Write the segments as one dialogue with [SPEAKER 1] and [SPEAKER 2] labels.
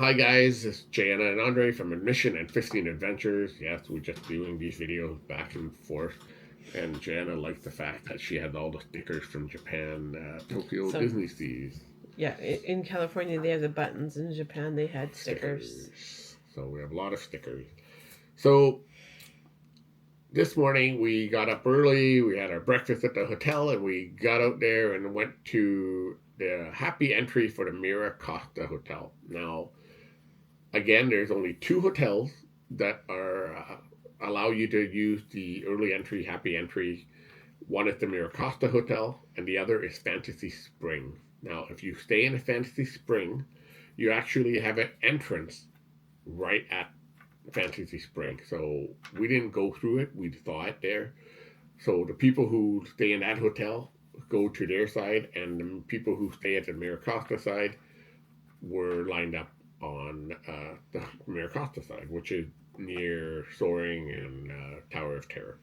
[SPEAKER 1] Hi guys, it's Jana and Andre from Admission and Fisting Adventures. Yes, we're just doing these videos back and forth. And Jana liked the fact that she had all the stickers from Japan, Tokyo Disneysea.
[SPEAKER 2] Yeah, in California they have the buttons. In Japan they had stickers.
[SPEAKER 1] So we have a lot of stickers. So this morning we got up early, we had our breakfast at the hotel, and we got out there and went to the happy entry for the Mira Costa Hotel. Now, again, there's only two hotels that are allow you to use the early entry, happy entry. One is the Miracosta Hotel, and the other is Fantasy Spring. Now, if you stay in a Fantasy Spring, you actually have an entrance right at Fantasy Spring. So we didn't go through it; we saw it there. So the people who stay in that hotel go to their side, and the people who stay at the Miracosta side were lined up on the Miracosta side, which is near Soaring and Tower of Terror,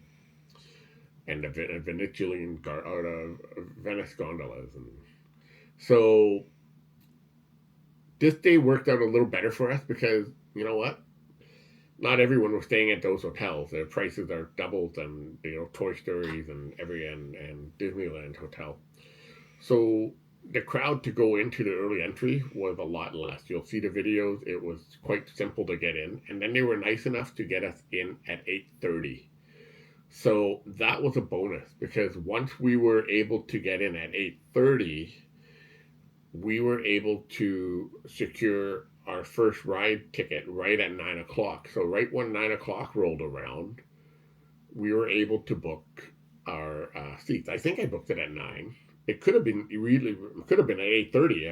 [SPEAKER 1] and the Venice gondolas. And so this day worked out a little better for us because you know what? Not everyone was staying at those hotels. Their prices are doubled than Toy Stories and Disneyland hotel. So the crowd to go into the early entry was a lot less. You'll see the videos. It was quite simple to get in, and then they were nice enough to get us in at 8:30. So that was a bonus because once we were able to get in at 8:30, we were able to secure our first ride ticket right at 9 o'clock. So right when 9 o'clock rolled around, we were able to book our seats. I think I booked it at 9. It could have been at 8:30.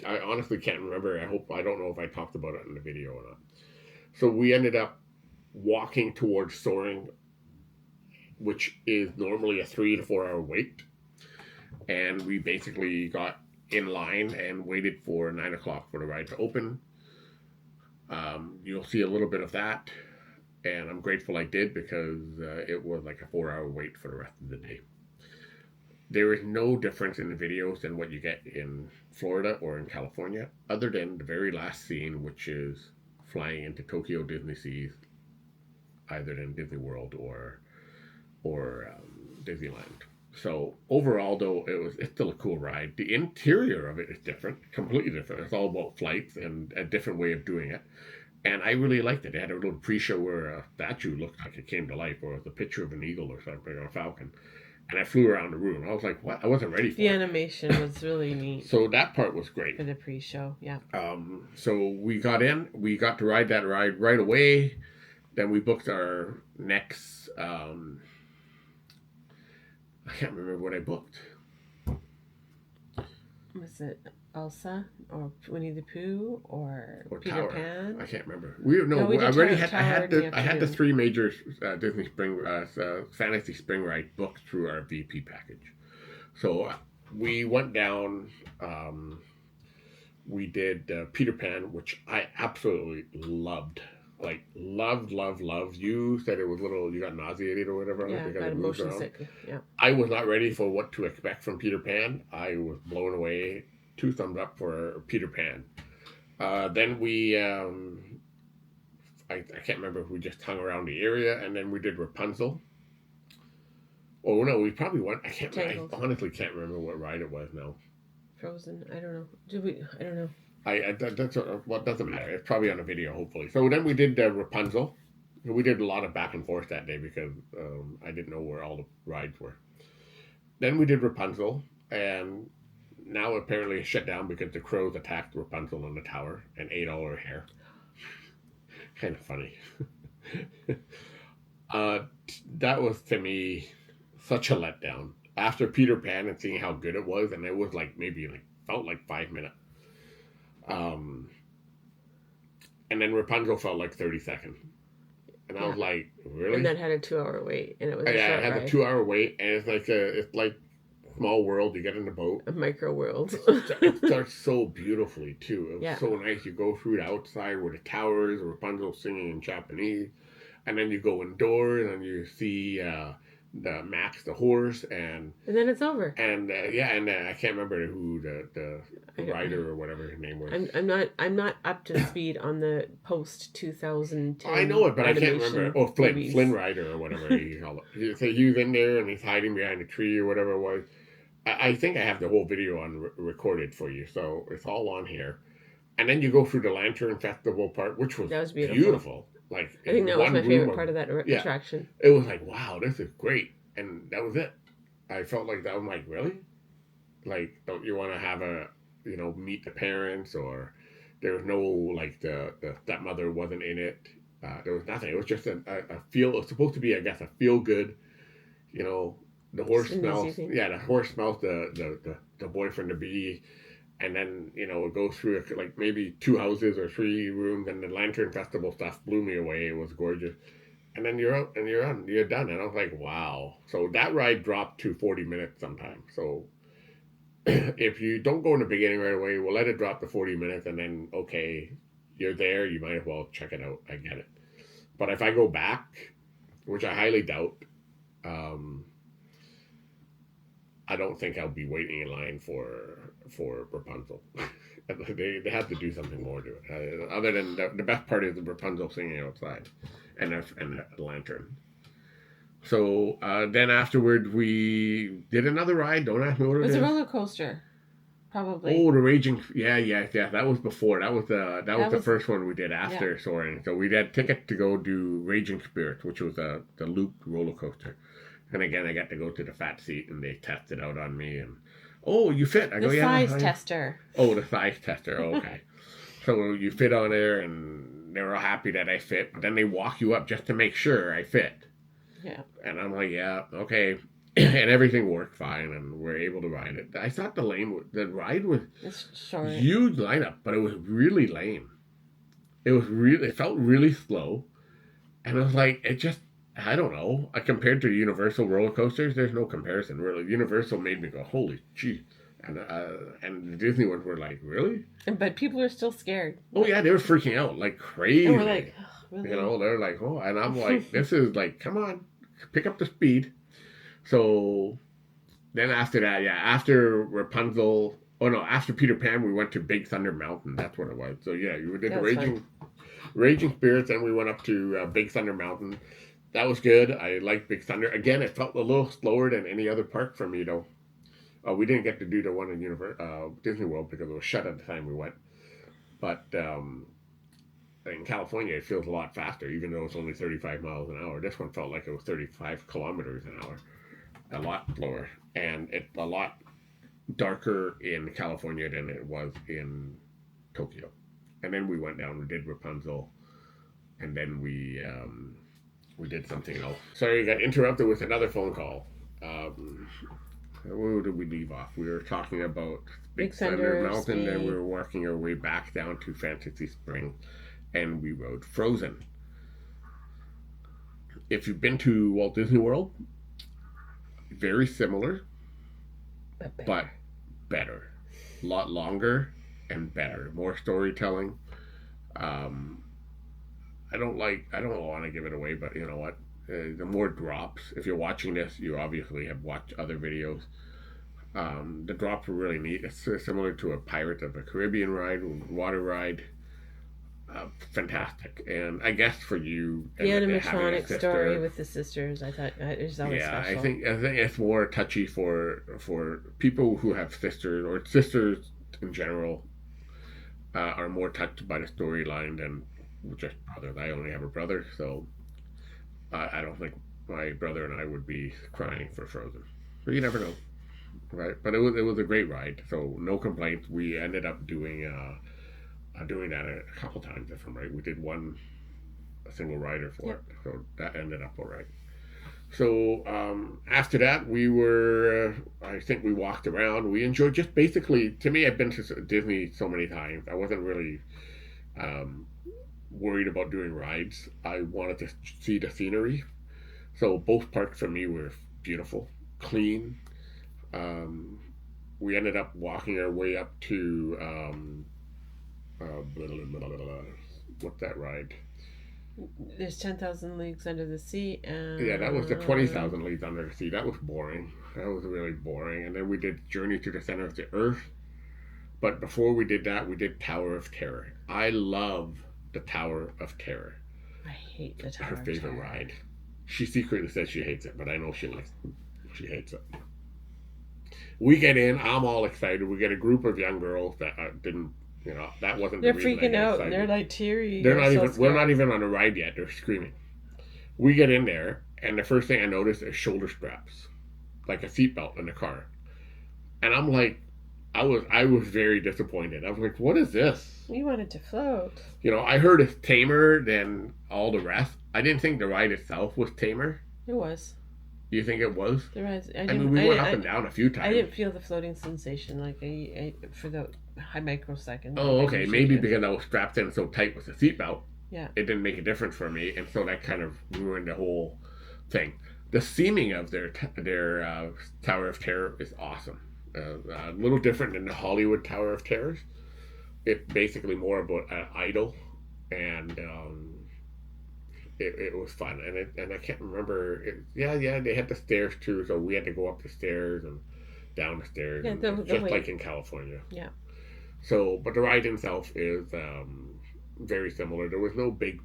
[SPEAKER 1] I honestly can't remember. I don't know if I talked about it in the video or not. So we ended up walking towards Soaring, which is normally a 3 to 4 hour wait, and we basically got in line and waited for 9 o'clock for the ride to open. You'll see a little bit of that, and I'm grateful I did because it was like a 4 hour wait for the rest of the day. There is no difference in the videos than what you get in Florida or in California, other than the very last scene, which is flying into Tokyo Disneysea, either in Disney World or Disneyland. So overall, though, it's still a cool ride. The interior of it is different, completely different. It's all about flights and a different way of doing it. And I really liked it. They had a little pre-show where a statue looked like it came to life, or it was a picture of an eagle or something, or a falcon. And I flew around the room. I was like, what? I wasn't ready for
[SPEAKER 2] The
[SPEAKER 1] it.
[SPEAKER 2] animation was really neat.
[SPEAKER 1] So that part was great.
[SPEAKER 2] For the pre-show, yeah.
[SPEAKER 1] So we got in. We got to ride that ride right away. Then we booked our next... I can't remember what I booked.
[SPEAKER 2] Was it Elsa or Winnie the Pooh or Peter
[SPEAKER 1] Tower.
[SPEAKER 2] Pan?
[SPEAKER 1] I can't remember. I had the three major Disney Spring Fantasy Spring ride booked through our VP package. So we went down. We did Peter Pan, which I absolutely loved. Like loved. You said it was you got nauseated or whatever.
[SPEAKER 2] Yeah,
[SPEAKER 1] because
[SPEAKER 2] got motion sick. Yeah.
[SPEAKER 1] I was not ready for what to expect from Peter Pan. I was blown away. 2 thumbs up for Peter Pan. Then we, I can't remember if we just hung around the area, and then we did Rapunzel. Oh no, we probably went. I honestly can't remember what ride it was now.
[SPEAKER 2] Frozen. I don't know. Did we? I don't know.
[SPEAKER 1] That's what doesn't matter. It's probably on a video, hopefully. So then we did Rapunzel. We did a lot of back and forth that day because I didn't know where all the rides were. Then we did Rapunzel, and now apparently it's shut down because the crows attacked Rapunzel in the tower and ate all her hair. Kind of funny. That was, to me, such a letdown. After Peter Pan and seeing how good it was, and it was felt like 5 minutes. And then Rapunzel felt like 30 seconds. And I was like, really?
[SPEAKER 2] And that had a 2 hour wait, and it was
[SPEAKER 1] it had a 2 hour wait, and it's like Small World. You get in the boat,
[SPEAKER 2] a micro world.
[SPEAKER 1] It starts so beautifully too. It was so nice. You go through the outside where the towers, Rapunzel singing in Japanese, and then you go indoors and you see the Max, the horse, and
[SPEAKER 2] then it's over.
[SPEAKER 1] and I can't remember who the
[SPEAKER 2] I don't-
[SPEAKER 1] rider or whatever his name was.
[SPEAKER 2] I'm not up to speed on the post 2010.
[SPEAKER 1] I know it, but I can't
[SPEAKER 2] animation
[SPEAKER 1] remember. Oh, Flynn,
[SPEAKER 2] movies.
[SPEAKER 1] Flynn Rider or whatever he called it. So he was in there and he's hiding behind a tree or whatever it was. I think I have the whole video on recorded for you, so it's all on here. And then you go through the Lantern Festival part, which was
[SPEAKER 2] That was beautiful.
[SPEAKER 1] Like
[SPEAKER 2] I think that was
[SPEAKER 1] one
[SPEAKER 2] my favorite
[SPEAKER 1] room
[SPEAKER 2] part of that
[SPEAKER 1] yeah.
[SPEAKER 2] attraction.
[SPEAKER 1] It was like, wow, this is great, and that was it. I felt like that. I'm like, really? Like, don't you want to have meet the parents, or there was no like the stepmother wasn't in it. There was nothing. It was just a feel. It was supposed to be, I guess, a feel good. You know, the horse smells. Yeah, the horse smells the boyfriend to be. And then, it goes through like maybe 2 houses or 3 rooms, and the Lantern Festival stuff blew me away. It was gorgeous. And then you're out and you're done. And I was like, wow. So that ride dropped to 40 minutes sometimes. So if you don't go in the beginning right away, we'll let it drop to 40 minutes, and then, okay, you're there, you might as well check it out. I get it. But if I go back, which I highly doubt, I don't think I'll be waiting in line for Rapunzel. They have to do something more to it. Other than the best part is the Rapunzel singing outside, and the lantern. So then afterward we did another ride. Don't ask me what it is.
[SPEAKER 2] It's a roller coaster, probably.
[SPEAKER 1] Oh, the raging. Yeah. That was before. That was the first one we did after Soaring. So we had ticket to go do Raging Spirits, which was the looped roller coaster. And again, I got to go to the fat seat, and they tested out on me. And you fit. I go, yeah.
[SPEAKER 2] The size tester.
[SPEAKER 1] Oh, the size tester. Oh, okay. So you fit on there, and they were all happy that I fit. But then they walk you up just to make sure I fit.
[SPEAKER 2] Yeah.
[SPEAKER 1] And I'm like, yeah, okay. And everything worked fine, and we're able to ride it. I thought the ride was huge lineup, but it was really lame. It felt really slow, and I was like, I don't know. Compared to Universal roller coasters, there's no comparison, really. Universal made me go, holy gee. And the Disney ones were like, really?
[SPEAKER 2] But people are still scared.
[SPEAKER 1] Oh, yeah, they were freaking out like crazy.
[SPEAKER 2] And we're like, oh, really?
[SPEAKER 1] They're like, oh. And I'm like, this is like, come on, pick up the speed. So then after that, after Rapunzel, after Peter Pan, we went to Big Thunder Mountain. That's what it was. So, yeah, we did the Raging Spirits, and we went up to Big Thunder Mountain. That was good. I liked Big Thunder. Again, it felt a little slower than any other park for me, though. We didn't get to do the one in Disney World because it was shut at the time we went. But in California, it feels a lot faster, even though it's only 35 miles an hour. This one felt like it was 35 kilometers an hour. A lot slower. And it's a lot darker in California than it was in Tokyo. And then we went down, we did Rapunzel, and then we did something else. Sorry, I got interrupted with another phone call. Where did we leave off? We were talking about Big Thunder Mountain, and we were working our way back down to Fantasy Spring, and we rode Frozen. If you've been to Walt Disney World, very similar, but better. A lot longer and better. More storytelling. I don't want to give it away, but you know what? The more drops. If you're watching this, you obviously have watched other videos. The drops were really neat. It's similar to a Pirates of the Caribbean ride, water ride. Fantastic. And I guess for you,
[SPEAKER 2] the animatronic story with the sisters, I thought it was always special.
[SPEAKER 1] I think it's more touchy for people who have sisters, or sisters in general, are more touched by the storyline than just brothers. I only have a brother, so I don't think my brother and I would be crying for Frozen. But you never know, right? But it was a great ride, so no complaints. We ended up doing that a couple times, if I'm right. We did a single rider for it, so that ended up all right. So after that, I think we walked around. We enjoyed just basically, to me, I've been to Disney so many times. I wasn't really worried about doing rides. I wanted to see the scenery. So both parks for me were beautiful, clean. We ended up walking our way up to what's that ride?
[SPEAKER 2] There's 10,000 Leagues Under the Sea,
[SPEAKER 1] Yeah, that was the 20,000
[SPEAKER 2] and
[SPEAKER 1] Leagues Under the Sea. That was boring. That was really boring. And then we did Journey to the Center of the Earth. But before we did that, we did Tower of Terror. I love the Tower of Terror.
[SPEAKER 2] I hate the
[SPEAKER 1] Her
[SPEAKER 2] Tower of
[SPEAKER 1] favorite
[SPEAKER 2] Terror.
[SPEAKER 1] ride. She secretly says she hates it, but I know she hates it. We get in, I'm all excited. We get a group of young girls that didn't, that wasn't
[SPEAKER 2] They're
[SPEAKER 1] the reason I
[SPEAKER 2] freaking
[SPEAKER 1] get
[SPEAKER 2] out.
[SPEAKER 1] excited.
[SPEAKER 2] They're like teary.
[SPEAKER 1] They're not
[SPEAKER 2] so
[SPEAKER 1] even. We're
[SPEAKER 2] scared.
[SPEAKER 1] not even on a ride yet. They're screaming. We get in there, and the first thing I notice is shoulder straps, like a seatbelt in the car. And I'm like, I was very disappointed. I was like, what is this?
[SPEAKER 2] We wanted to float.
[SPEAKER 1] I heard it's tamer than all the rest. I didn't think the ride itself was tamer.
[SPEAKER 2] It was.
[SPEAKER 1] You think it was?
[SPEAKER 2] The rides.
[SPEAKER 1] I mean, we went up and down a few times.
[SPEAKER 2] I didn't feel the floating sensation like for the high microsecond.
[SPEAKER 1] Oh,
[SPEAKER 2] like I
[SPEAKER 1] okay.
[SPEAKER 2] usually
[SPEAKER 1] Maybe
[SPEAKER 2] do.
[SPEAKER 1] because I was strapped in so tight with the seatbelt.
[SPEAKER 2] Yeah.
[SPEAKER 1] It didn't make a difference for me, and so that kind of ruined the whole thing. The theming of their Tower of Terror is awesome. A little different than the Hollywood Tower of Terrors. It's basically more about an idol, and it was fun. And I can't remember. Yeah, they had the stairs too, so we had to go up the stairs and down the stairs,
[SPEAKER 2] Yeah,
[SPEAKER 1] and just like in California.
[SPEAKER 2] Yeah.
[SPEAKER 1] So, but the ride itself is very similar. There was no big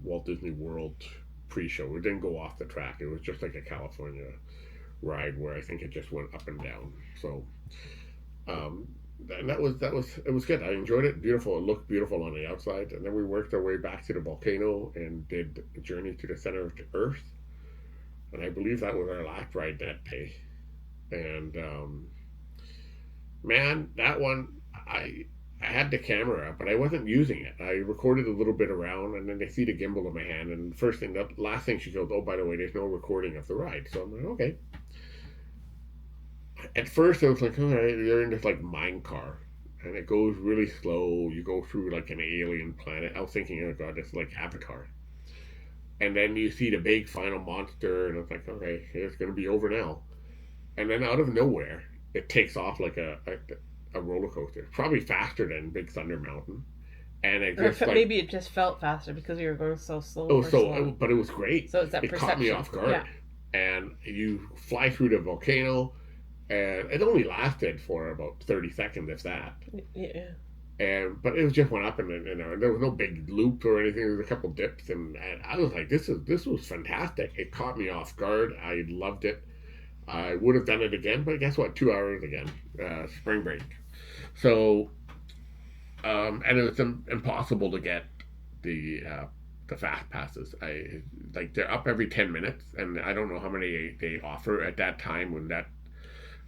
[SPEAKER 1] Walt Disney World pre-show. It didn't go off the track. It was just like a California ride where I think it just went up and down. So, and that was it was good. I enjoyed it. Beautiful. It looked beautiful on the outside. And then we worked our way back to the volcano and did a Journey to the Center of the Earth. And I believe that was our last ride that day. And man, that one I had the camera, but I wasn't using it. I recorded a little bit around, and then they see the gimbal in my hand. And the last thing she goes, "Oh, by the way, there's no recording of the ride." So I'm like, "Okay." At first, I was like, "All right, you're in this like mine car, and it goes really slow. You go through like an alien planet." I was thinking, "Oh God, it's like Avatar." And then you see the big final monster, and it's like, "Okay, it's gonna be over now." And then out of nowhere, it takes off like a roller coaster, probably faster than Big Thunder Mountain, and it just like
[SPEAKER 2] Maybe it just felt faster because we were going so slow.
[SPEAKER 1] but it was great.
[SPEAKER 2] So it's that
[SPEAKER 1] It
[SPEAKER 2] perception.
[SPEAKER 1] caught me off guard,
[SPEAKER 2] Yeah.
[SPEAKER 1] and you fly through the volcano, and it only lasted for about 30 seconds, if that.
[SPEAKER 2] Yeah.
[SPEAKER 1] But it was just went up, and there was no big loop or anything. There was a couple dips, and I was like, this was fantastic. It caught me off guard. I loved it. I would have done it again, but guess what? 2 hours again. Spring break. So, and it was impossible to get the fast passes. They're up every 10 minutes, and I don't know how many they offer at that time when that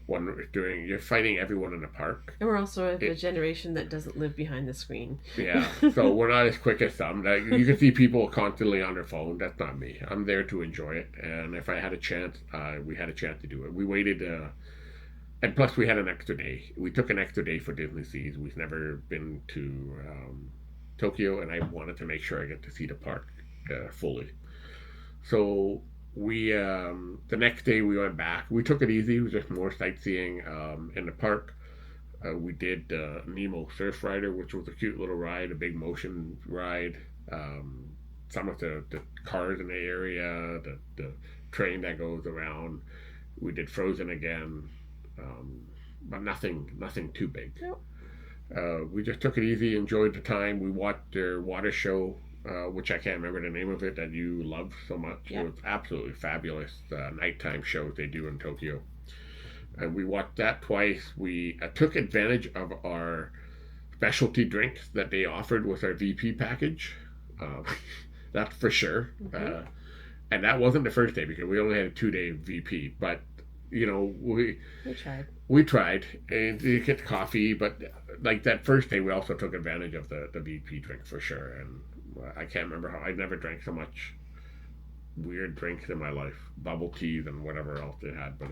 [SPEAKER 1] one was doing. You're fighting everyone in the park.
[SPEAKER 2] And we're also the generation that doesn't live behind the screen.
[SPEAKER 1] Yeah, so we're not as quick as some. Like, you can see people constantly on their phone. That's not me. I'm there to enjoy it, and if I had a chance, we had a chance to do it. We waited, and plus we had an extra day. We took an extra day for Disneysea. We've never been to Tokyo, and I wanted to make sure I get to see the park fully. So the next day we went back. We took it easy. It was just more sightseeing in the park. We did Nemo Surf Rider, which was a cute little ride, a big motion ride. Some of the cars in the area, the train that goes around. We did Frozen again, but nothing too big.
[SPEAKER 2] Nope.
[SPEAKER 1] We just took it easy, enjoyed the time. We watched their water show, which I can't remember the name of it, that you love so much.
[SPEAKER 2] Yeah.
[SPEAKER 1] It was absolutely fabulous nighttime shows they do in Tokyo. And we watched that twice. We took advantage of our specialty drinks that they offered with our VP package. That's for sure.
[SPEAKER 2] Mm-hmm.
[SPEAKER 1] And that wasn't the first day because we only had a 2-day VP. But, we
[SPEAKER 2] tried.
[SPEAKER 1] We tried. And you get coffee. But like that first day, we also took advantage of the VP drink for sure. And I can't remember how. I never drank so much weird drinks in my life, bubble teas and whatever else they had, but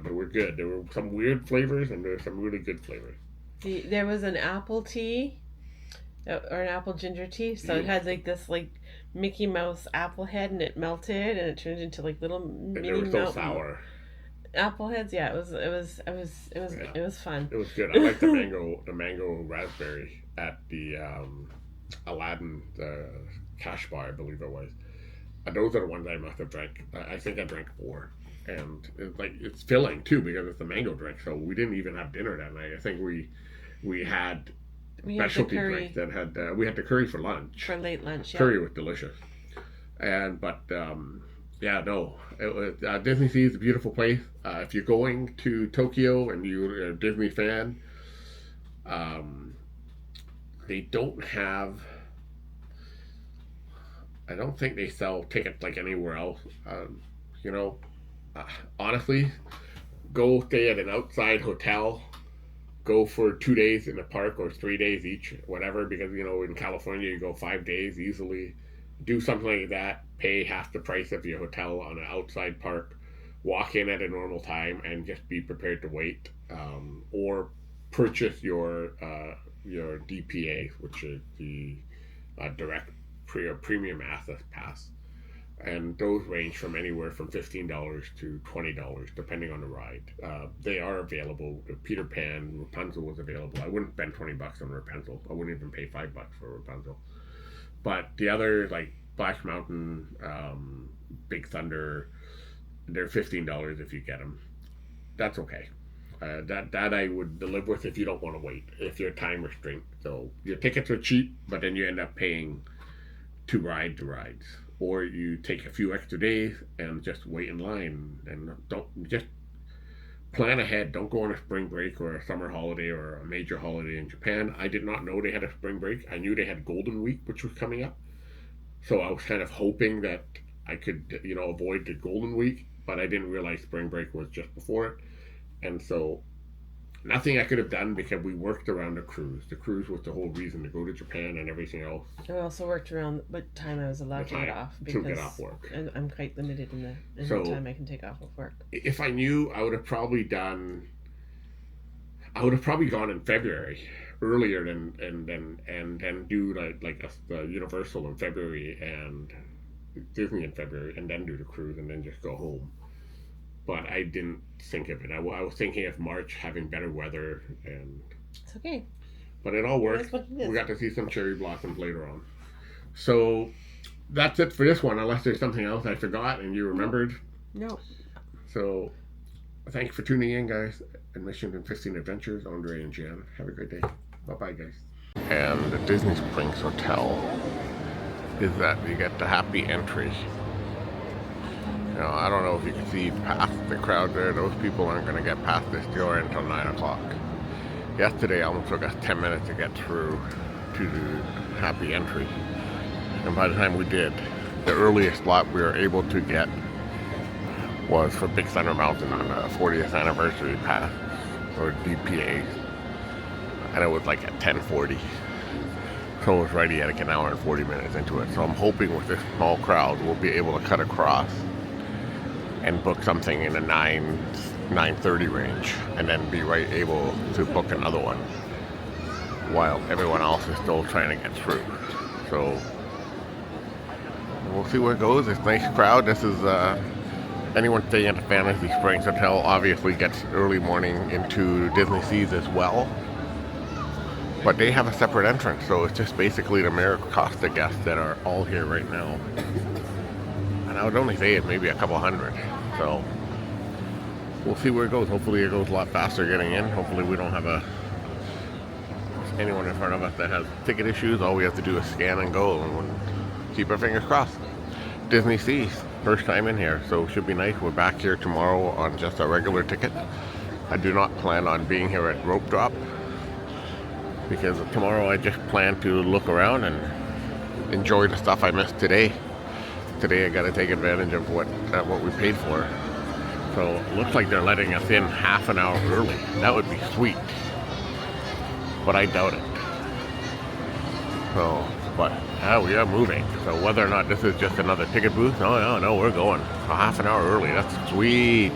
[SPEAKER 1] they were good. There were some weird flavors and there were some really good flavors.
[SPEAKER 2] There was an apple tea or an apple ginger tea, so it had like this like Mickey Mouse apple head, and it melted and it turned into like little mini
[SPEAKER 1] and they were so sour
[SPEAKER 2] apple heads. Yeah, it was fun.
[SPEAKER 1] It was good. I like the mango raspberry at the Aladdin, the cash bar, I believe it was. And those are the ones I must have drank. I think I drank four, and it's filling too because it's a mango drink. So we didn't even have dinner that night. I think we had
[SPEAKER 2] We had the
[SPEAKER 1] specialty drinks
[SPEAKER 2] curry
[SPEAKER 1] that had we had the curry for lunch.
[SPEAKER 2] for late lunch. Yeah.
[SPEAKER 1] Curry was delicious, and but yeah, no, it was, Disneysea is a beautiful place. If you're going to Tokyo and you're a Disney fan, um, they don't have. I don't think they sell tickets like anywhere else. You know, uh, honestly, go stay at an outside hotel. Go for 2 days in the park or 3 days each, whatever. Because in California you go 5 days easily. Do something like that. Pay half the price of your hotel on an outside park. Walk in at a normal time and just be prepared to wait. Or purchase your DPA, which is the direct premium access pass, and those range from anywhere from $15 to $20 depending on the ride. They are available. Peter Pan, Rapunzel was available. I wouldn't spend $20 on Rapunzel. I wouldn't even pay $5 for Rapunzel. But the others like Splash Mountain, Big Thunder, they're $15 if you get them. That's okay. That I would live with if you don't want to wait, if you're time restraint. So your tickets are cheap, but then you end up paying to ride the rides, or you take a few extra days and just wait in line and don't just plan ahead. Don't go on a spring break or a summer holiday or a major holiday in Japan. I did not know they had a spring break. I knew they had Golden Week, which was coming up, so I was kind of hoping that I could avoid the Golden Week, but I didn't realize spring break was just before it, and so nothing I could have done because we worked around the cruise. The cruise was the whole reason to go to Japan and everything else.
[SPEAKER 2] I also worked around what time I was allowed to get off
[SPEAKER 1] to get off work.
[SPEAKER 2] I'm quite limited in the time I can take off of work.
[SPEAKER 1] If I knew, I would have probably gone in February earlier and do the Universal in February and Disney in February and then do the cruise and then just go home. But I didn't think of it. I was thinking of March having better weather, and
[SPEAKER 2] it's okay.
[SPEAKER 1] But it all worked. We got to see some cherry blossoms later on. So that's it for this one, unless there's something else I forgot and you remembered.
[SPEAKER 2] No.
[SPEAKER 1] So thank you for tuning in, guys. Admission and 15 Adventures, Andre and Jan. Have a great day. Bye-bye, guys. And the Disney Springs Hotel is that you get the happy entry. I don't know if you can see past the crowd there. Those people aren't going to get past this door until 9 o'clock. Yesterday, I almost took us 10 minutes to get through to the happy entry. And by the time we did, the earliest slot we were able to get was for Big Thunder Mountain on the 40th anniversary pass, or DPA. And it was like at 10:40. So it was ready at like an hour and 40 minutes into it. So I'm hoping with this small crowd, we'll be able to cut across and book something in the 9:30 range, and then be able to book another one while everyone else is still trying to get through. So we'll see where it goes. It's a nice crowd. This is anyone staying at the Fantasy Springs Hotel obviously gets early morning into Disneysea as well, but they have a separate entrance, so it's just basically the Maricosta guests that are all here right now. And I would only say it's maybe a couple hundred. So we'll see where it goes. Hopefully it goes a lot faster getting in. Hopefully we don't have anyone in front of us that has ticket issues. All we have to do is scan and go, and we'll keep our fingers crossed. Disneysea, first time in here, so it should be nice. We're back here tomorrow on just a regular ticket. I do not plan on being here at Rope Drop, because tomorrow I just plan to look around and enjoy the stuff I missed today. Today I got to take advantage of what we paid for. So it looks like they're letting us in half an hour early. That would be sweet, but I doubt it. So, but we are moving. So whether or not this is just another ticket booth, no, we're going a half an hour early. That's sweet.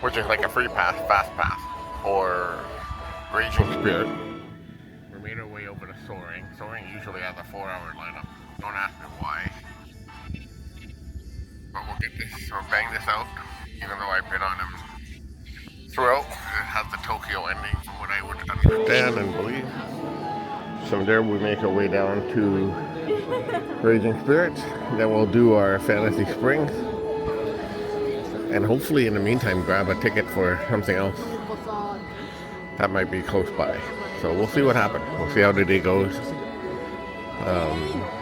[SPEAKER 1] Which is like a free pass, fast pass, or Raging Spirit. We made our way over to Soaring. Soaring usually has a 4-hour lineup. Don't ask me why. But we'll get this, we'll bang this out. Even though I've been on them throughout, it has the Tokyo ending from what I would understand and believe. from there we make our way down to Raging Spirits. Then we'll do our Fantasy Springs. And hopefully in the meantime grab a ticket for something else that might be close by. So we'll see what happens. We'll see how the day goes.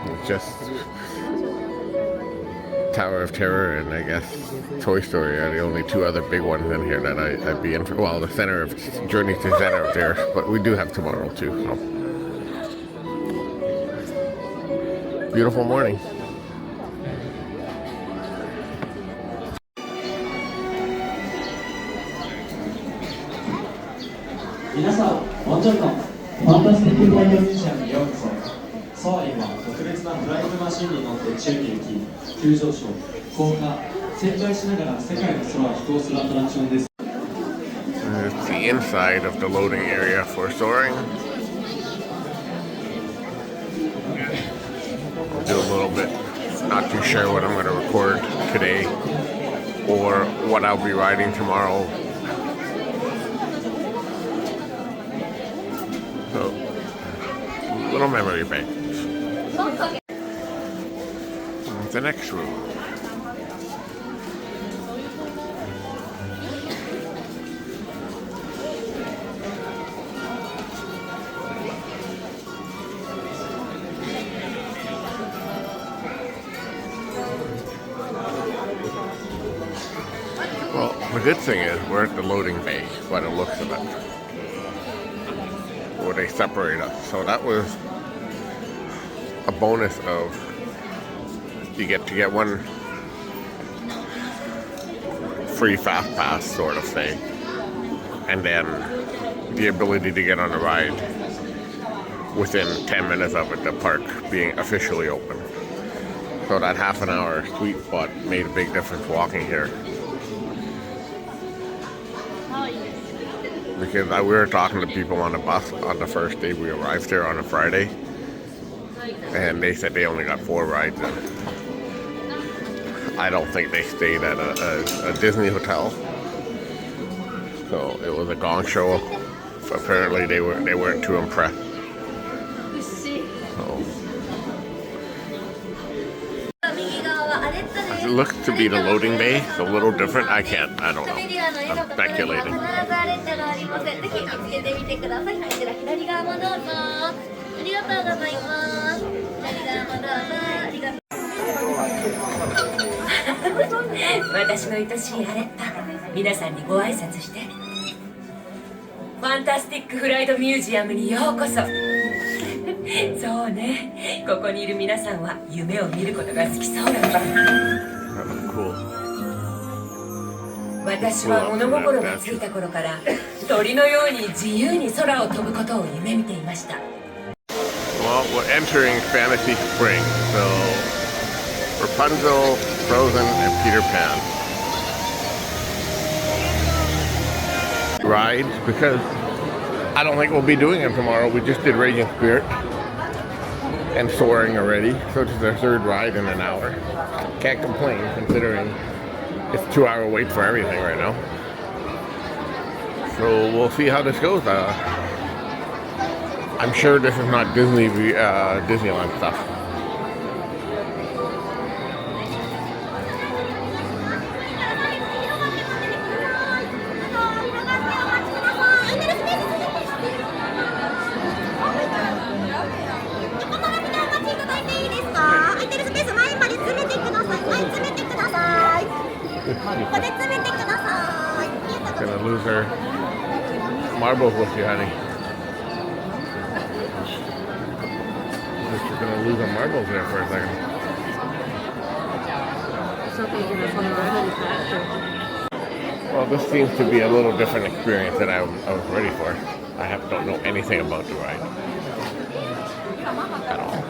[SPEAKER 1] It's just Tower of Terror and I guess Toy Story are the only two other big ones in here that I'd be in for. Well, the Journey to Center of Terror, but we do have tomorrow too. So. Beautiful morning.
[SPEAKER 3] 皆さん、もうちょっとファンタスティック・フライト・ミュージアムにようこそ。ソアリンは特別なフライトマシンに乗って宙に浮き、急上昇、降下、旋回しながら世界の空を飛行するアトラクションです。
[SPEAKER 1] It's the inside of the loading area for soaring. I'll do a little bit. Not too sure what I'm going to record today or what I'll be riding tomorrow. So, little memory bank. The next room. Well, the good thing is we're at the loading bay by the looks of it, where they separate us. So that was a bonus of you get to get one free fast pass sort of thing, and then the ability to get on the ride within 10 minutes of it, the park being officially open. So that half an hour sweet spot made a big difference walking here. Because we were talking to people on the bus on the first day we arrived here on a Friday, and they said they only got 4 rides in. I don't think they stayed at a Disney hotel, so it was a gong show. So apparently they weren't too impressed. So. It looks to be the loading bay. It's a little different. I don't know. I'm speculating.
[SPEAKER 4] Fantastic Flight Museum にようこそ。そうね、ここにいる皆さんは夢を見ることが好きそうだから。私は物心がついた頃から鳥のように自由に空を飛ぶことを夢見ていました。
[SPEAKER 1] Well, we're entering Fantasy Spring, so Rapunzel, Frozen, and Peter Pan. Rides, because I don't think we'll be doing them tomorrow. We just did Raging Spirit and Soaring already, so this is our 3rd ride in an hour. Can't complain considering it's a 2-hour wait for everything right now. So we'll see how this goes. I'm sure this is not Disneyland stuff. Gonna lose her marbles with you, honey. She's gonna lose her marbles there for a second. Well, this seems to be a little different experience than I was ready for. I don't know anything about the ride at all.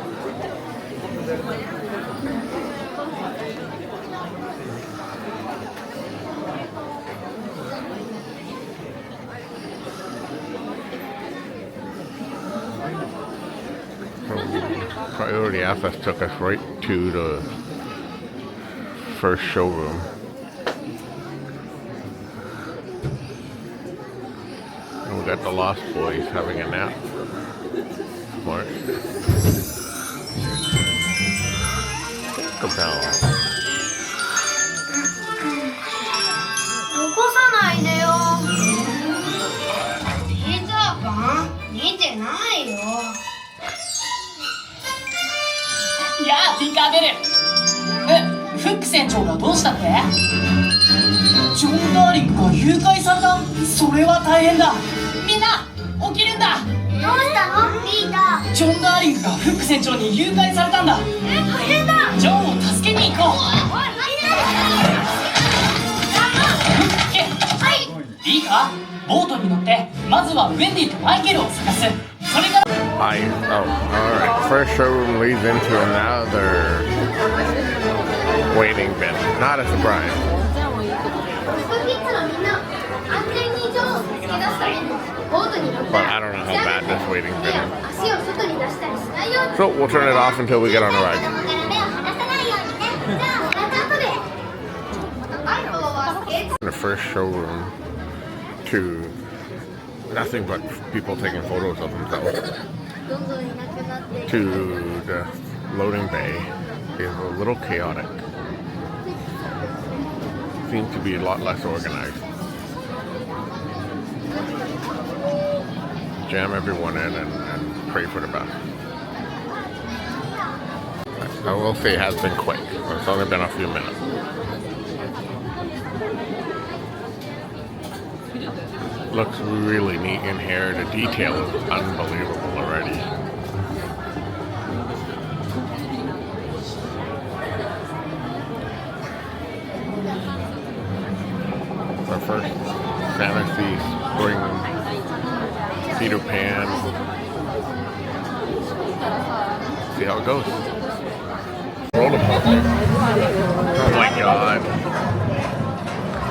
[SPEAKER 1] Priority Access took us right to the first showroom. And we got the Lost Boys having a nap. More. Compel.
[SPEAKER 5] 起こさないでよ。ピーターパン見てないよ。
[SPEAKER 6] やあティンカーベル。フック船長がどうしたって？ジョン・ダーリンが誘拐された？それは大変だ。みんな起きるんだ。
[SPEAKER 5] どうしたのピーター？
[SPEAKER 6] ジョン・ダーリンがフック船長に誘拐されたんだ。
[SPEAKER 5] 大変だ。
[SPEAKER 6] ジョンを助けに行こう。いいか？ボートに乗ってまずはウェンディとマイケルを探す。それから
[SPEAKER 1] Alright. First showroom leads into another waiting bin. Not a surprise.
[SPEAKER 5] スクキッズのみんな、安全にジョンを見つけ出すためにボートに乗った
[SPEAKER 1] But
[SPEAKER 5] ら
[SPEAKER 1] I don't know how bad this waiting bin
[SPEAKER 5] 手や
[SPEAKER 1] is.
[SPEAKER 5] 足を外に出したりしないように。
[SPEAKER 1] So we'll turn it off until we get on a
[SPEAKER 5] 子供
[SPEAKER 1] ride.
[SPEAKER 5] から目を離さないようにね。じゃあまた後で。I know what kids.
[SPEAKER 1] The first showroom to nothing but people taking photos of themselves
[SPEAKER 5] どんどんいなくなっていく。
[SPEAKER 1] to the loading bay is a little chaotic. Seems to be a lot less organized. Jam everyone in and pray for the best. I will say it has been quick. It's only been a few minutes. Looks really neat in here. The detail is unbelievable already. Our first fantasy spring Peter Pan. See how it goes. Roller coaster. Oh my god.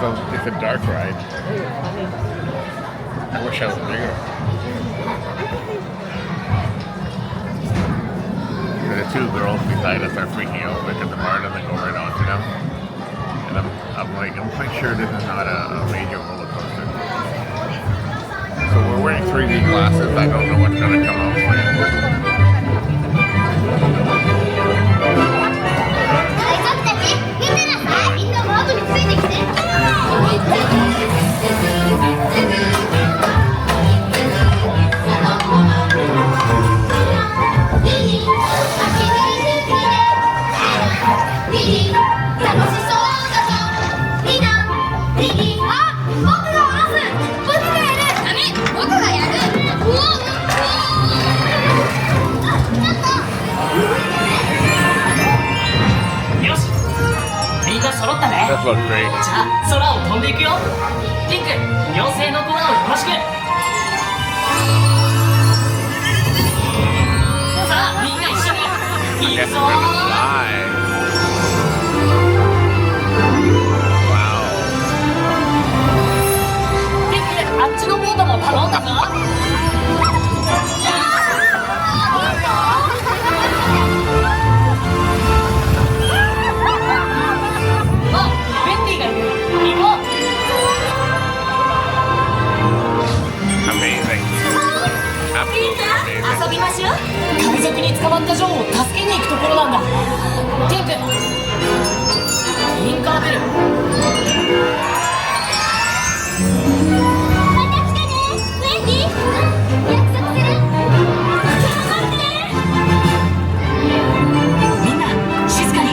[SPEAKER 1] So it's a dark ride. I wish I was bigger. And the two girls beside us are freaking out because the bar doesn't go right onto them. And I'm like, I'm quite sure this is not a major roller coaster. So we're wearing 3D glasses. I don't know what's gonna come out for you.
[SPEAKER 5] 海賊たち、見てなさい。みんなボートについてきて。
[SPEAKER 6] よしみんな揃ったね。
[SPEAKER 1] This looks great.
[SPEAKER 6] じゃあ空を飛んでいくよ。ピンク妖精の粉をよろしく。さあみんな一緒に行
[SPEAKER 1] Guess
[SPEAKER 6] く
[SPEAKER 1] we're
[SPEAKER 6] ぞ
[SPEAKER 1] gonna fly. Wow.
[SPEAKER 6] ピンクあっちのボートも頼んだぞ。あ、ベンディがいる。行こう。
[SPEAKER 1] Amazing.
[SPEAKER 4] みん
[SPEAKER 1] Absolutely
[SPEAKER 4] な
[SPEAKER 1] amazing.
[SPEAKER 4] 遊びましょう。
[SPEAKER 6] 海賊に捕まったジョンを助けに行くところなんだ。ピンクインカーベル。
[SPEAKER 5] また来てね、ウェンディ。約束する。頑張ってね。
[SPEAKER 6] みんな静かに。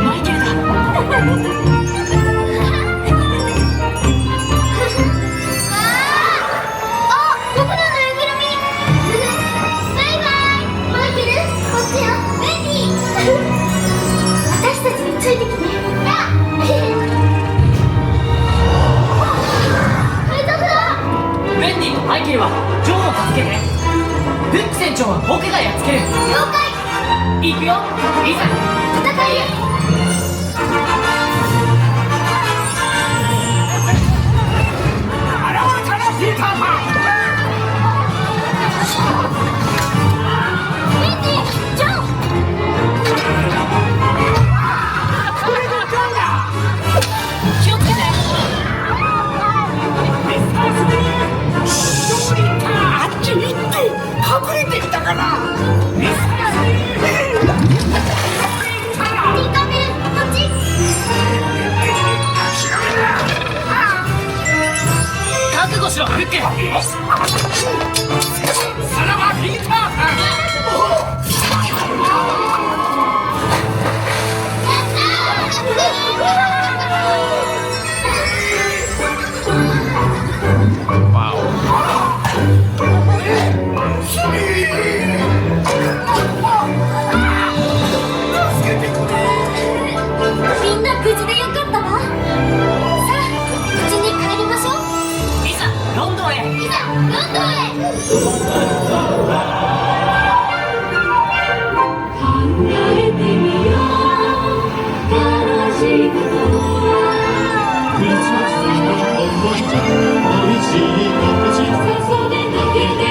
[SPEAKER 6] マイケルだ。
[SPEAKER 5] あ、僕のぬいぐるみ。バイバイ。マイケル、こっちよ。ウェンディ。私たちについてきて。海賊だ。
[SPEAKER 6] ベンディとマイケルはジョンを助けて。フック船長は僕がやっつける。
[SPEAKER 5] 了解。
[SPEAKER 6] 行くよ。いざ
[SPEAKER 5] 戦いへ。
[SPEAKER 6] 現れたなピーターパン。
[SPEAKER 5] ウェンディ、ジョン。
[SPEAKER 6] これがジョンだ。気をつけて。ディスタンスで勝利か。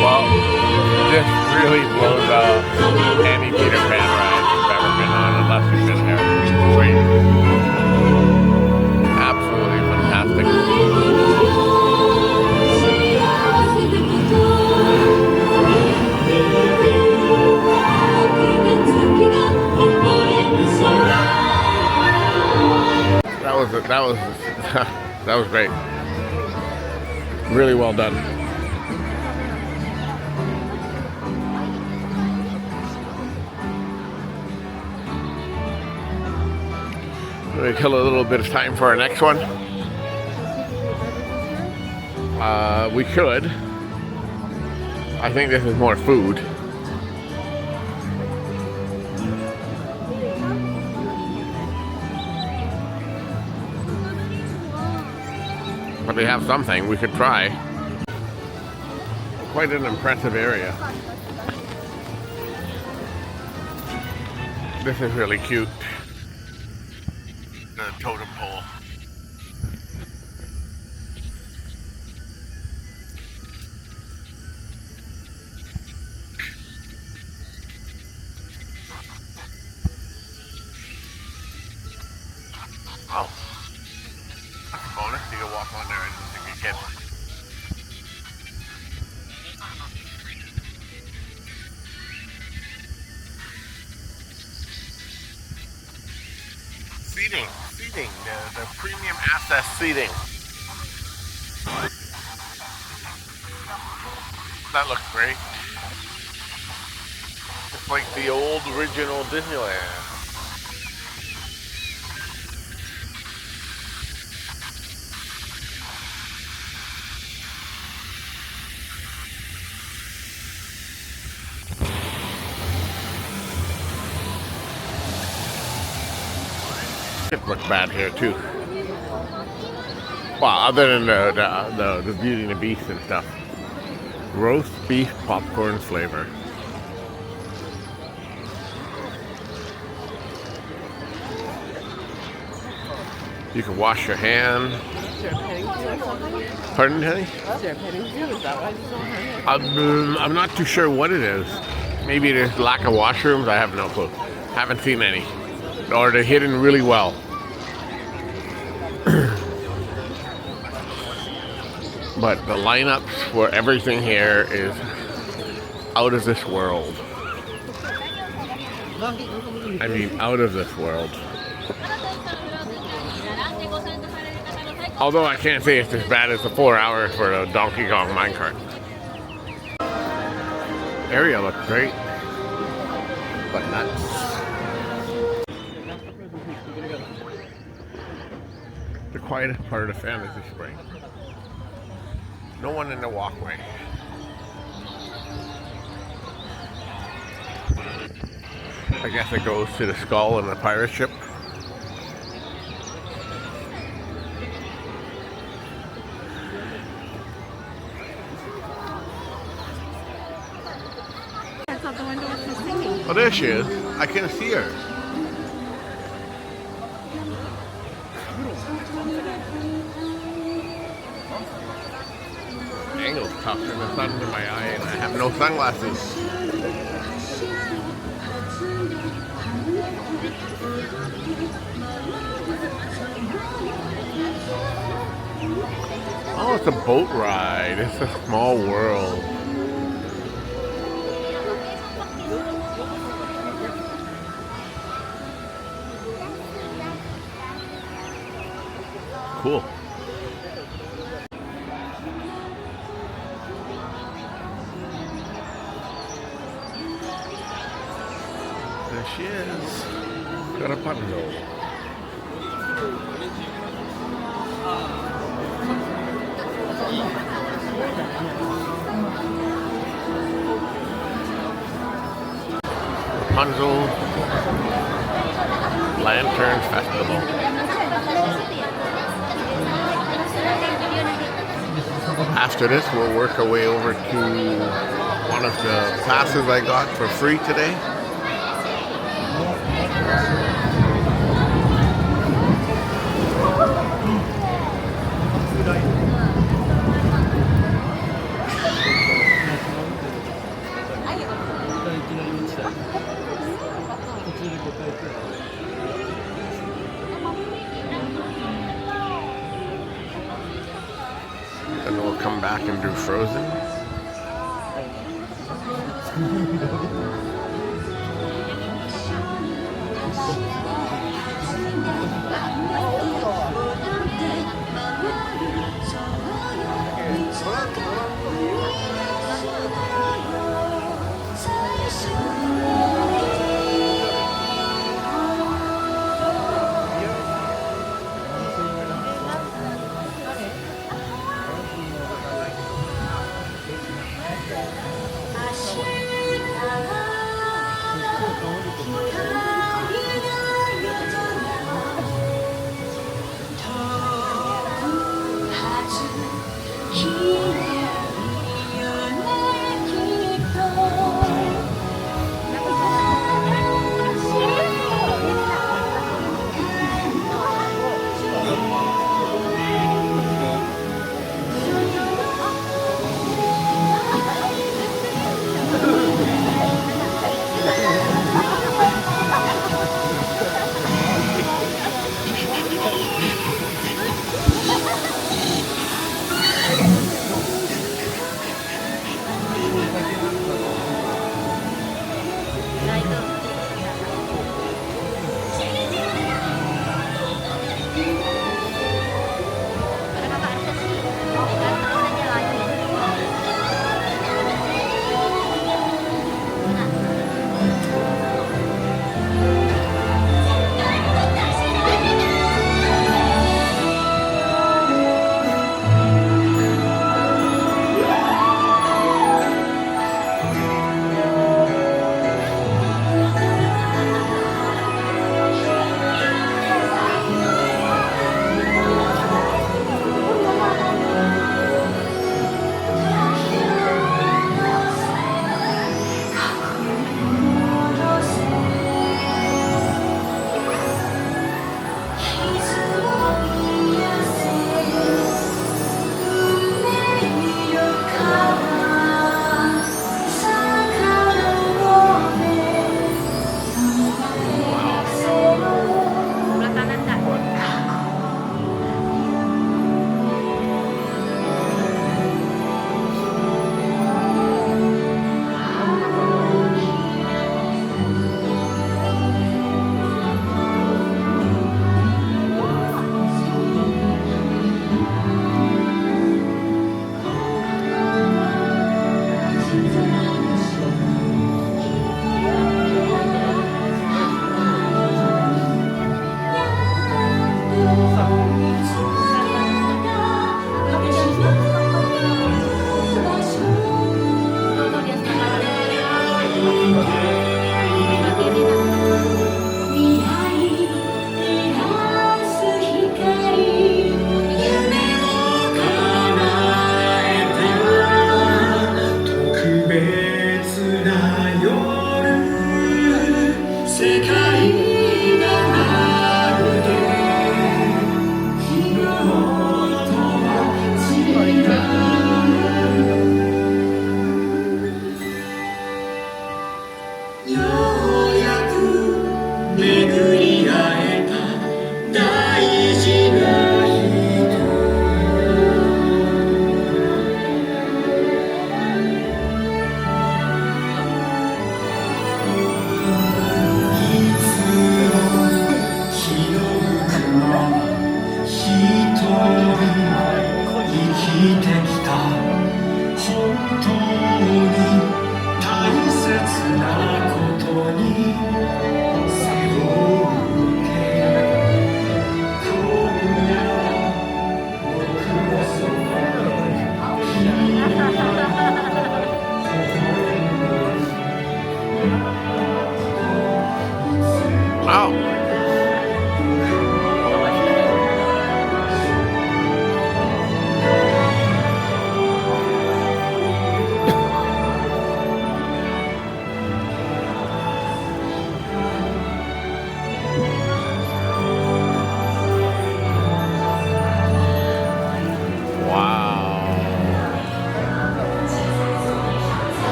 [SPEAKER 1] Well, this really blows out any Peter Pan ride you've ever been on, unless you've been here. Sweet. Absolutely fantastic. That was great. Really well done. We kill a little bit of time for our next one. We could. I think this is more food. But they have something we could try. Quite an impressive area. This is really cute. The totem pole. Oh. That's a bonus. You can walk on there and think you can. Seating, the premium access seating. That looks great. It's like the old original Disneyland. It looks bad here too. Well, other than the Beauty and the Beast and stuff. Roast beef popcorn flavor. You can wash your hand.
[SPEAKER 2] Is there a petting zoo or something?
[SPEAKER 1] Pardon, honey?
[SPEAKER 2] Is there a petting zoo? Is that why it's so high?
[SPEAKER 1] I'm not too sure what it is. Maybe there's lack of washrooms. I have no clue. Haven't seen any. Or they're hidden really well. But the lineups for everything here is out of this world. I mean, out of this world. Although I can't say it's as bad as the 4 hours for the Donkey Kong minecart. Area looks great, but nuts. The quietest part of Fantasy Spring. No one in the walkway. I guess it goes to the skull and the pirate ship. Oh, there she is. I can see her. Angle's tough and the sun's in my eye and I have no sunglasses. Oh, it's a boat ride. It's a small world. Cool. There she is. Got a bundle. Rapunzel Lantern Festival. after this, we'll work our way over to one of the passes I got for free today. And we'll come back and do Frozen.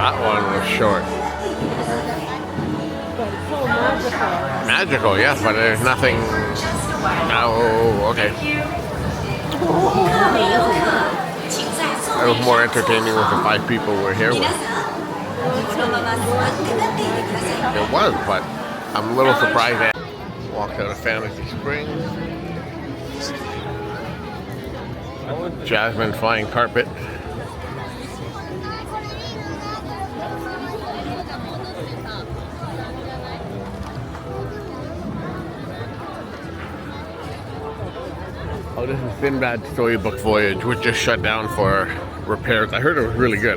[SPEAKER 1] That one was short.
[SPEAKER 2] But it's so magical.
[SPEAKER 1] Magical, yes, but there's nothing. Oh, okay. It was more entertaining with the 5 people we're here with. It was, but I'm a little surprised that walked out of Fantasy Springs. Jasmine flying carpet. Oh, this is Sinbad's Storybook Voyage, which just shut down for repairs. I heard it was really good.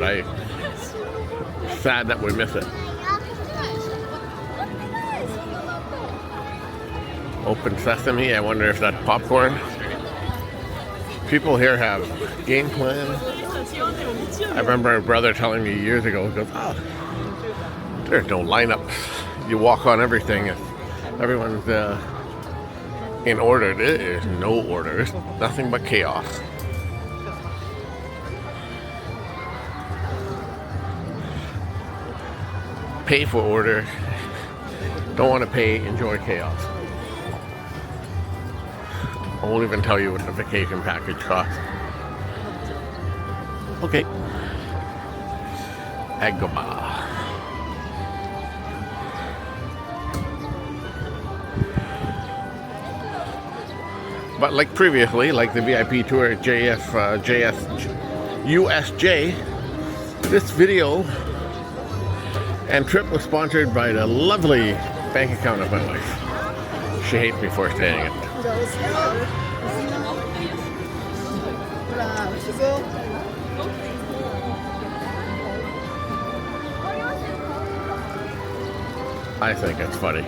[SPEAKER 1] Sad that we miss it. Open Sesame. I wonder if that's popcorn. People here have game plans. I remember my brother telling me years ago, he goes, oh, there's no lineups. You walk on everything. Everyone's in order. There is no order. It's nothing but chaos. Pay for order. Don't want to pay, enjoy chaos. I won't even tell you what the vacation package costs. Okay. Agrabah. But like previously, like the VIP tour at USJ, this video and trip was sponsored by the lovely bank account of my wife. She hates me for saying it. I think it's funny.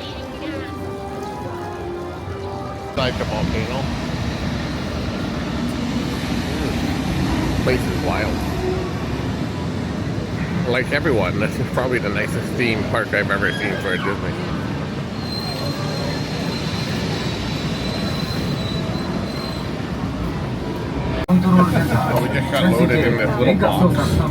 [SPEAKER 1] Like the volcano. Place is wild. Like everyone, this is probably the nicest theme park I've ever seen for a Disney. Oh, we just got loaded in this little box.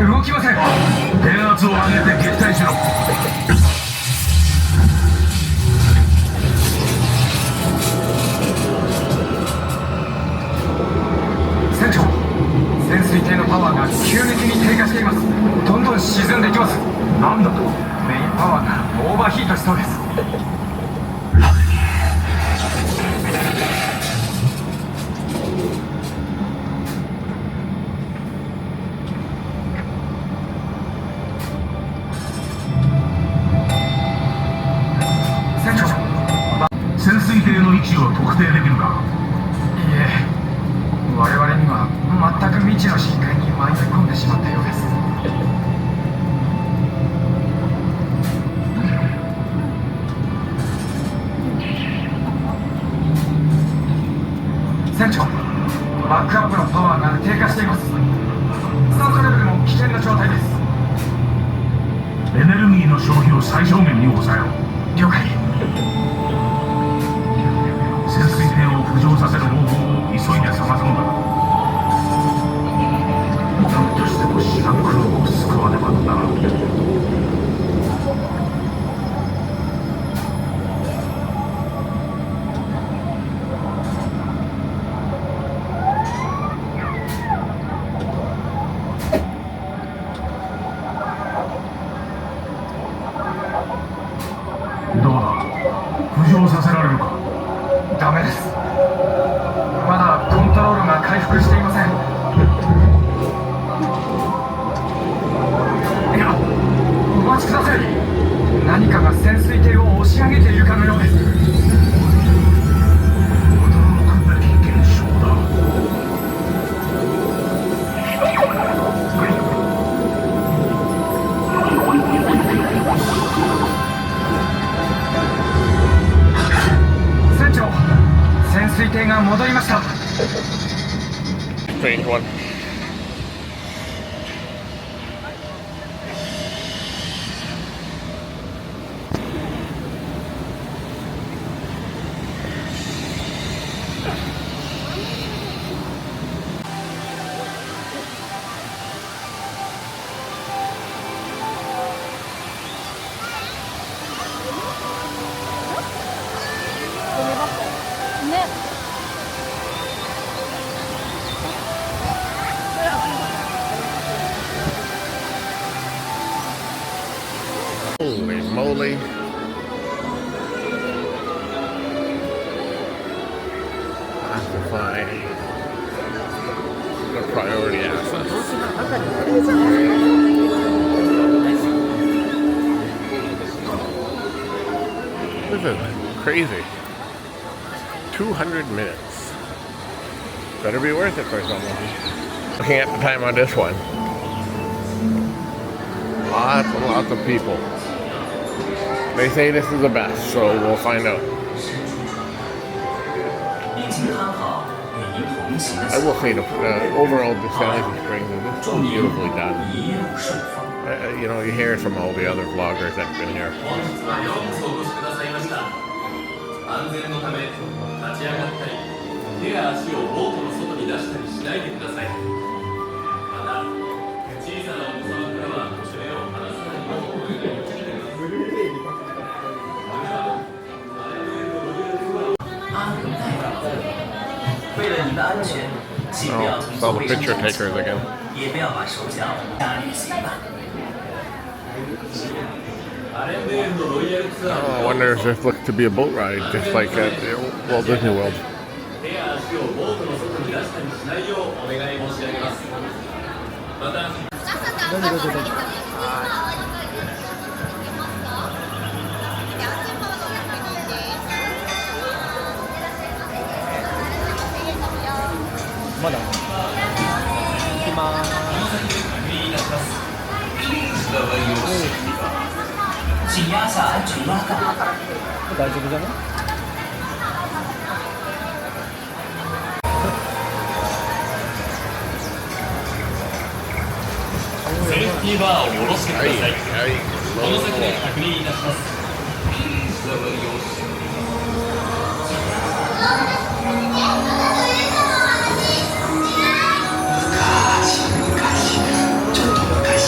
[SPEAKER 7] 動きません。電圧を上げて撃退しろ。船長、潜水艇のパワーが急激に低下しています。どんどん沈んでいきます。なんだと。メインパワーがオーバーヒートしそうです。船長、潜水艇の位置を特定できるか。いえ、我々には全く未知の深海に迷い込んでしまったようです。船長、バックアップのパワーが低下しています。酸素レベルも危険な状態です。エネルギーの消費を最小限に抑えろ。了解。潜水艇を浮上させる方法を急いで探すのだ。何としてもシナクロを救わねばならん。どうだ、浮上させられるか。ダメです。まだコントロールが回復していません。いや、お待ちください。何かが潜水艇を押し上げているかのようです。驚くべき現象だ。船長、潜水艇が戻りました。
[SPEAKER 1] Strange one. Holy moly. I have to find the priority access. This is crazy. 200 minutes. Better be worth it for someone. Looking at the time on this one. Lots and lots of people. They say this is the best, so we'll find out. I will say the overall Disneysea Springs is so beautifully done. You know, you hear it from all the other vloggers that've been here. 安全のため立ち上がったり手や足をボートの外に出したりしないでください。また小さなお子様からは目を離さないようお願いいたします。为了你的安全，请不要从座位上站起来，也不要把手脚搭旅行吧。Oh, I wonder if this looks to be a boat ride, just like at Walt Disney World. Oh. 请压下安全拉杆。大丈夫じゃない？セーフティーバーを下ろしてください。この先で確認いたします。昔々ちょっと昔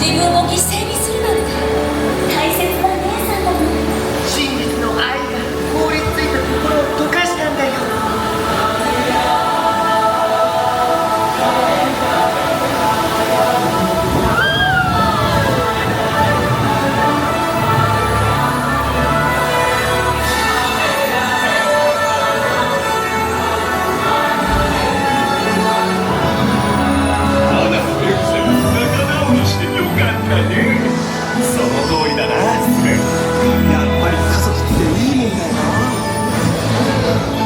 [SPEAKER 4] 自分を犠牲にするなんて
[SPEAKER 5] 大切な姉さんだもん。
[SPEAKER 6] 真実の愛が凍りついた心を溶かしたんだよ。
[SPEAKER 3] その通りだな。やっぱり家族っていいもんだよな。
[SPEAKER 6] こ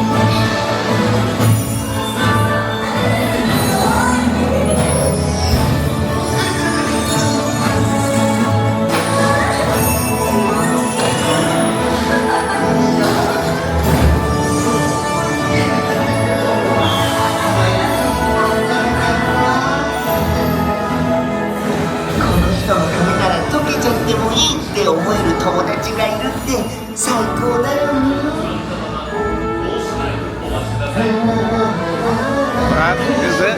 [SPEAKER 6] の人のためなら溶けちゃってもいいって思える友達がいるって最高だよね。
[SPEAKER 1] That is it.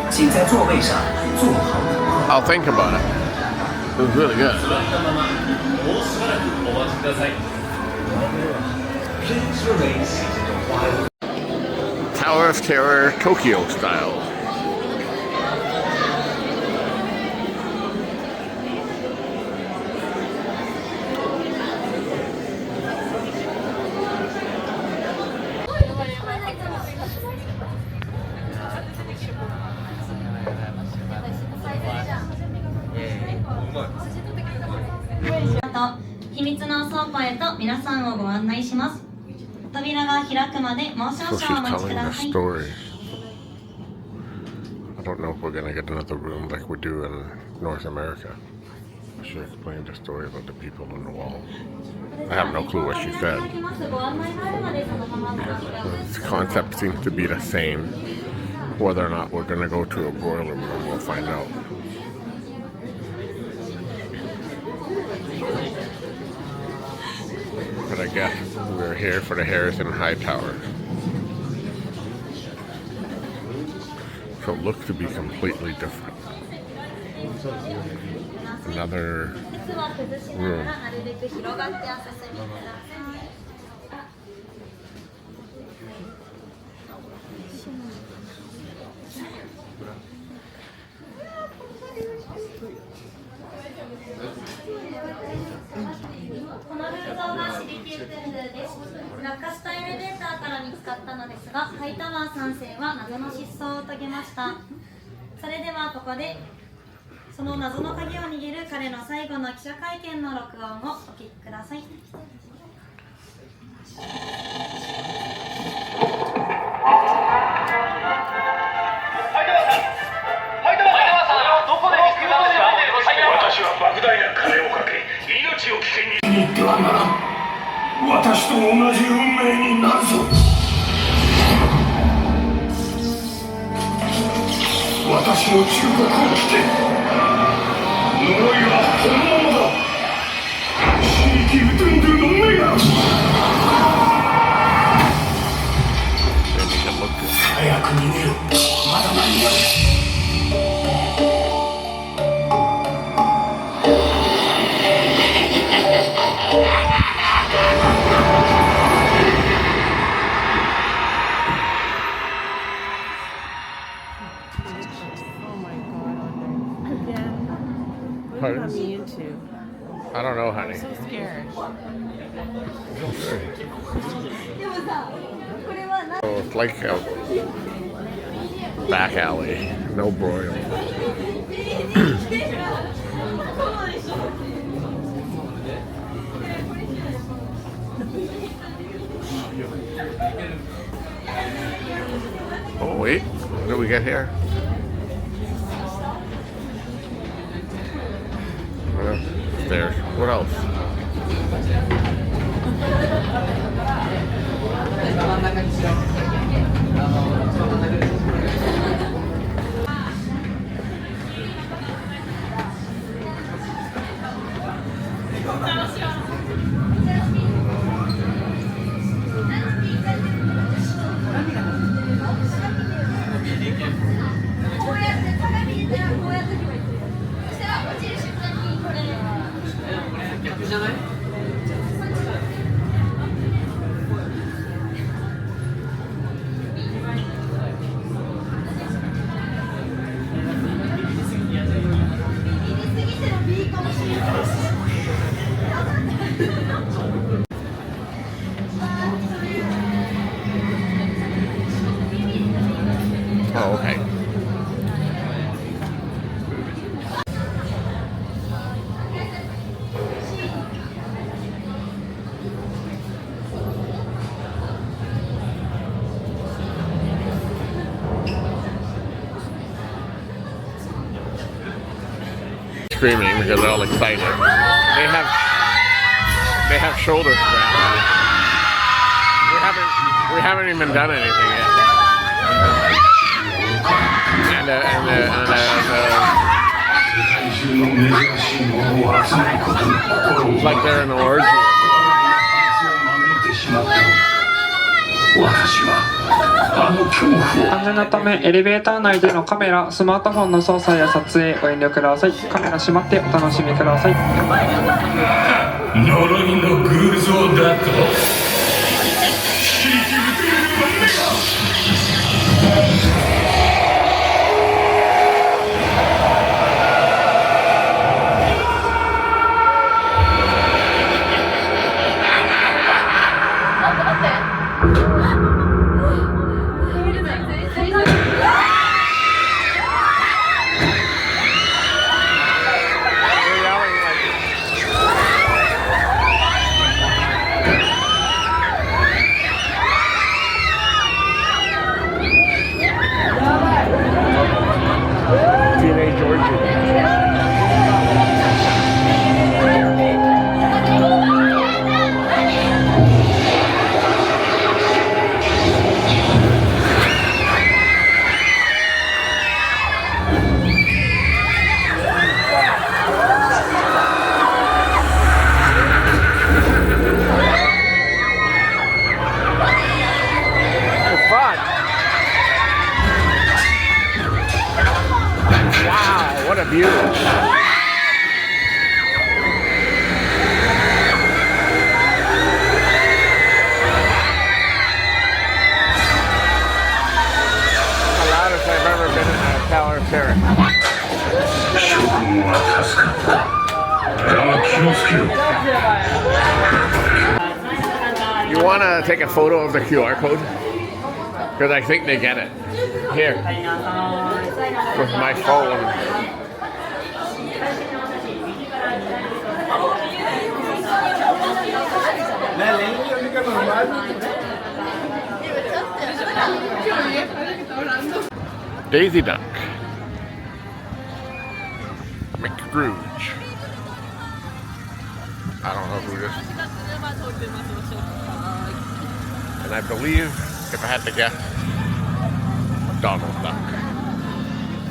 [SPEAKER 6] 请在座位上坐好。
[SPEAKER 1] I'll think about it. It was really good. Tower of Terror, Tokyo style.
[SPEAKER 5] Thank you. と秘密の倉庫へと皆さんをご案内します。扉が開くまでもう少
[SPEAKER 1] So she's
[SPEAKER 5] 々お待ちく
[SPEAKER 1] telling
[SPEAKER 5] だ
[SPEAKER 1] the
[SPEAKER 5] さい。
[SPEAKER 1] story. I don't know if we're gonna get another room like we do in North America. She explained the story about the people on the wall. I have no clue what she said.
[SPEAKER 5] ご案内があるのでそのままお待ちください。
[SPEAKER 1] The concept seems to be the same. Whether or not we're gonna go to a boiler room, we'll find out. But I guess we're here for the Harrison High Tower. So it looks to be completely different. Another
[SPEAKER 5] 靴は崩しながらなるべく広がってお進みください。このルートがシリキュートゥンルーです。落下したエレベーターから見つかったのですが、ハイタワー3世は謎の失踪を遂げました。それではここでその謎の鍵を握る彼の最後の記者会見の録音をお聞きください。
[SPEAKER 7] 私は莫大な金をかけ命を危険に行ってはならん。私と同じ運命になるぞ。私の忠告を聞け。呪いは本物だ。シリキウトゥンドゥの目が。早く逃げろ。まだ間に合う。
[SPEAKER 2] What are you into?
[SPEAKER 1] I don't know, honey.
[SPEAKER 2] So scared.
[SPEAKER 1] So it's like a back alley, no broil. Oh wait, what do we get here? Stairs. What else? Oh, okay. Screaming because they're all excited. They have shoulder straps. We haven't even done anything yet. It's like they're in an orgy.
[SPEAKER 8] 安全のためエレベーター内でのカメラ、スマートフォンの操作や撮影ご遠慮ください。カメラ閉まってお楽しみください。
[SPEAKER 7] 呪いの偶像だと。
[SPEAKER 1] What a view. The loudest I've ever been in a Tower of Terror. You want to take a photo of the QR code? Because I think they get it. Here. With my phone. Daisy Duck. McScrooge. I don't know who this is. And I believe, if I had to guess, Donald Duck.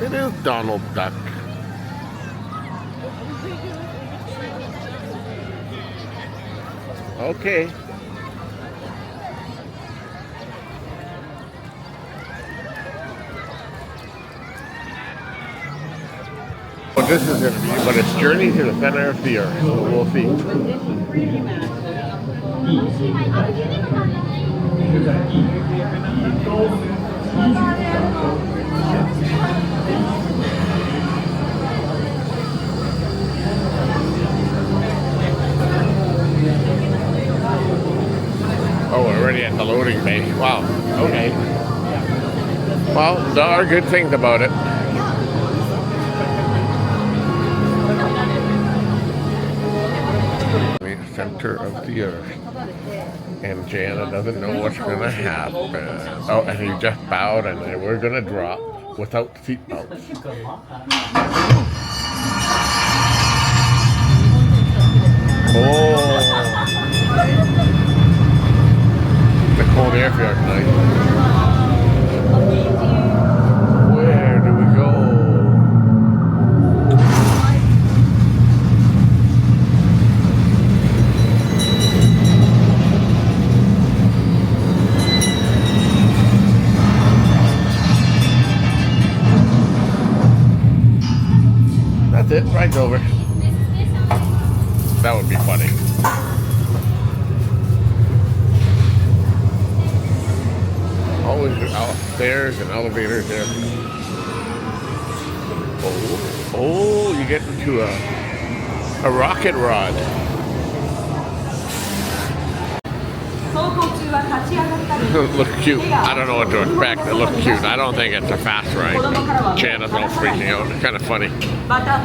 [SPEAKER 1] It is Donald Duck. Okay. What this is going to be, but it's Journey to the Center of the Earth, so we'll see. Oh, we're already at the loading bay. Wow. Okay. Well, there are good things about it. The center of the earth. And Jana doesn't know what's going to happen. Oh, and he just bowed and we're going to drop without seatbelts. Oh. The cold air feels nice. Where do we go? That's it, ride's over. That would be funny. Always stairs and elevators there. Oh, you get into a rocket rod. looks cute. I don't know what to expect. It looks cute. I don't think it's a fast ride. Jana's all freaking out. It's kind of funny.
[SPEAKER 9] また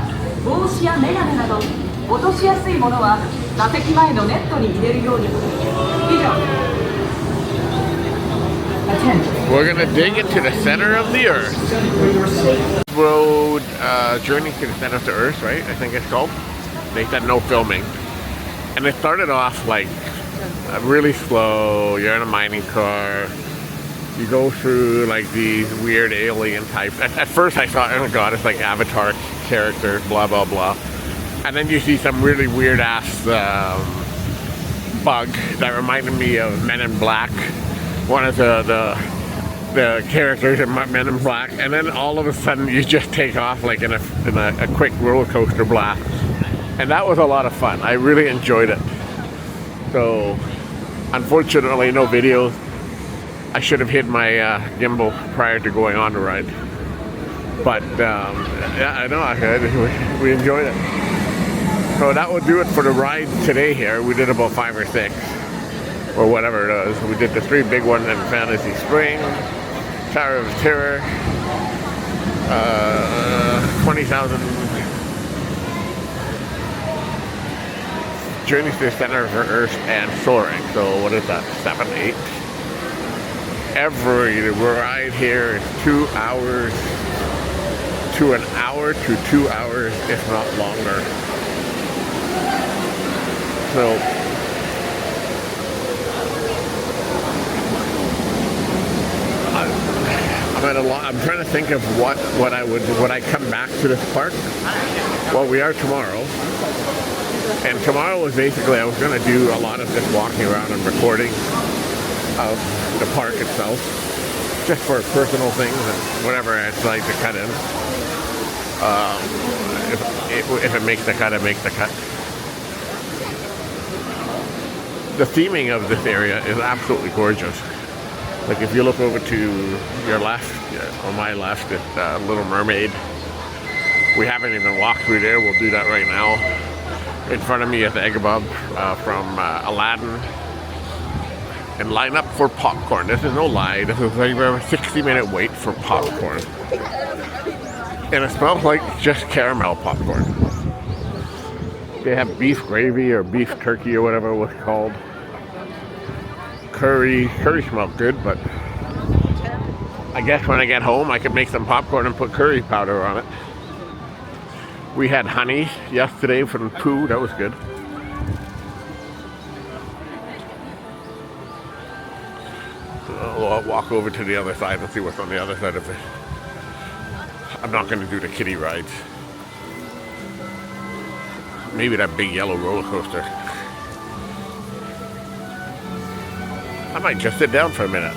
[SPEAKER 9] 帽子やメガネなど落としやすいものは座席前のネットに入れるように。以上。
[SPEAKER 1] We're gonna dig into the center of the earth. Road journey to the center of the earth, right? I think it's called. They said no filming, and it started off like really slow. You're in a mining car. You go through like these weird alien types. At first I thought, oh my god, it's like Avatar characters, blah blah blah. And then you see some really weird ass bug that reminded me of Men in Black. One of the characters in Men in Black. And then all of a sudden you just take off like in a quick roller coaster blast. And that was a lot of fun. I really enjoyed it. So unfortunately no videos. I should have hid my gimbal prior to going on the ride. But yeah, I know we enjoyed it. So that would do it for the ride today here. We did about 5 or 6 or whatever it is. We did the 3 big ones in Fantasy Springs, Tower of Terror, 20,000 Journeys to the Center of Earth and Soaring. So what is that, 7, 8? Every ride here is 2 hours to an hour to 2 hours, if not longer. So I'm trying to think of what I come back to this park. Well, we are tomorrow. And tomorrow was basically, I was going to do a lot of just walking around and recording of the park itself, just for personal things and whatever I'd like to cut in. If it makes the cut, it makes the cut. The theming of this area is absolutely gorgeous. Like if you look over to your left, or my left, it's Little Mermaid. We haven't even walked through there. We'll do that right now. In front of me is Agabub from Aladdin. And line up for popcorn. This is no lie. This is like a 60-minute wait for popcorn. And it smells like just caramel popcorn. They have beef gravy or beef turkey or whatever it was called. Curry smelled good, but I guess when I get home I could make some popcorn and put curry powder on it. We had honey yesterday from Pooh. That was good. I'll walk over to the other side and see what's on the other side of it. I'm not going to do the kiddie rides. Maybe that big yellow roller coaster. I might just sit down for a minute.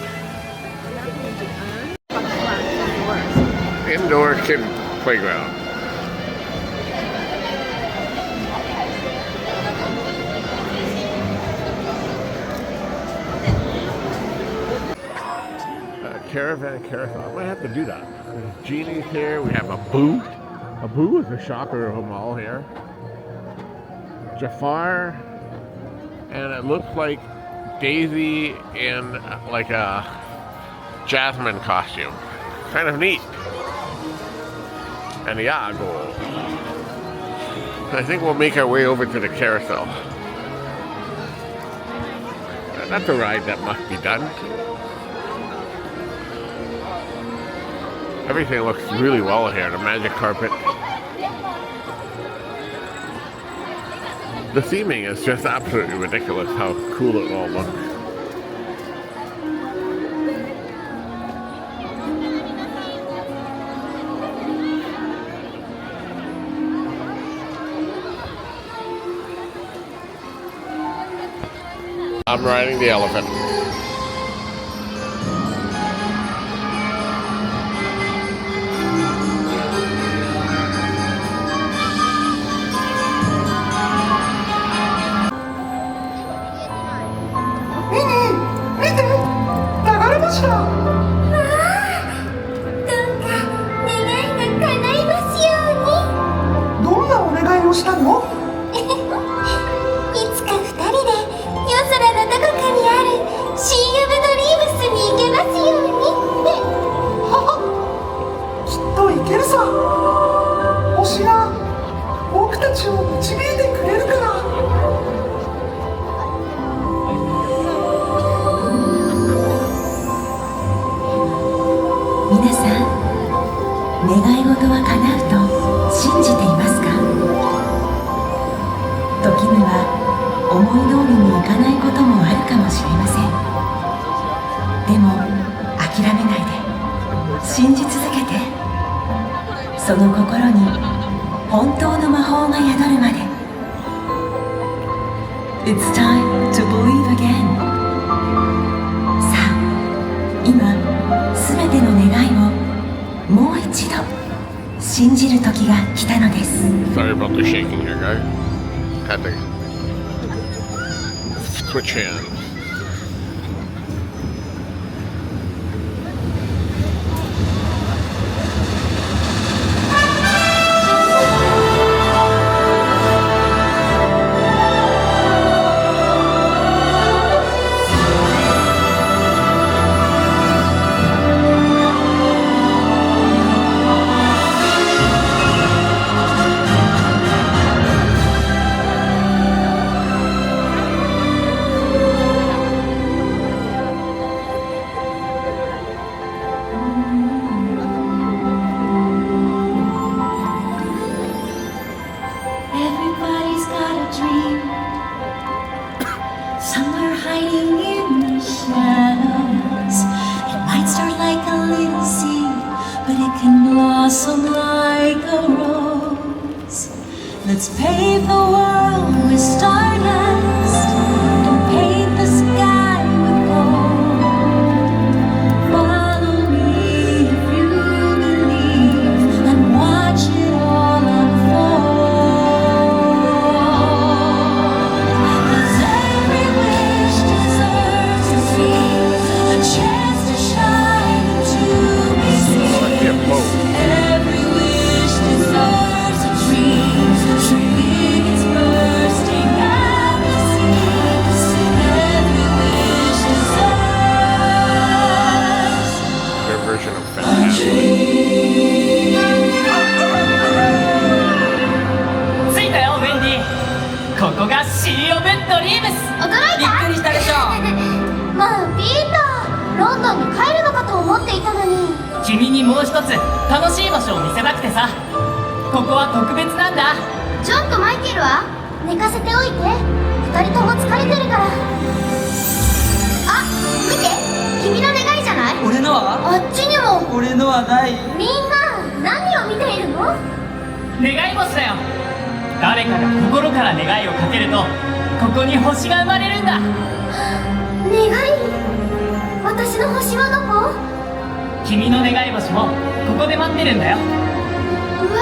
[SPEAKER 1] Indoor kid playground. Caravan carousel. I might have to do that. There's genies here. We have a Boo. A Boo is the shocker of them all here. Jafar, and it looks like Daisy in like a Jasmine costume. Kind of neat. And Iago. I think we'll make our way over to the carousel. That's a ride that must be done. Everything looks really well here. The magic carpet. The theming is just absolutely ridiculous how cool it all looks. I'm riding the elephant.
[SPEAKER 4] 皆さん、願い事は叶うと信じていますか？時には思い通りにいかないこともあるかもしれません。でも諦めないで、信じ続けて、その心に本当の魔法が宿るまで。 It's time to believe again. さあ、今すべての願いをもう一度信じる時が来たのです。
[SPEAKER 1] Sorry about the shaking here, guys. Had to switch hands.
[SPEAKER 5] Everybody's got a dream, somewhere hiding in the shadows. It might start like a little seed, but it can blossom like a rose. Let's pave the world with stardust and paint the sky with gold. Follow me if you believe and watch it all unfold. 'Cause every wish deserves a dream, a chance to shine and to be seen. Every wish deserves a dream, true big it's bursting at the seams. Every wish deserves
[SPEAKER 1] Their version of fantastic.
[SPEAKER 6] 着いたよウェンディ。ここがシー・オブ・ドリームス。
[SPEAKER 5] 驚いた。
[SPEAKER 6] びっくりしたでしょ。
[SPEAKER 5] まあピーター、ロンドンに帰るのかと思っていたのに。
[SPEAKER 6] 君にもう一つ楽しい場所を見せたくてさ。ここは特別なんだ。
[SPEAKER 5] ジョンとマイケルは寝かせておいて。二人とも疲れてるから。あ、見て、君の願いじゃない？
[SPEAKER 6] 俺のは？
[SPEAKER 5] あっちにも。
[SPEAKER 6] 俺のはない。
[SPEAKER 5] みんな何を見ているの？
[SPEAKER 6] 願い星だよ。誰かが心から願いをかけるとここに星が生まれるんだ。
[SPEAKER 5] 願い？私の星はどこ？
[SPEAKER 6] 君の願い星もここで待ってるんだよ。
[SPEAKER 5] うわ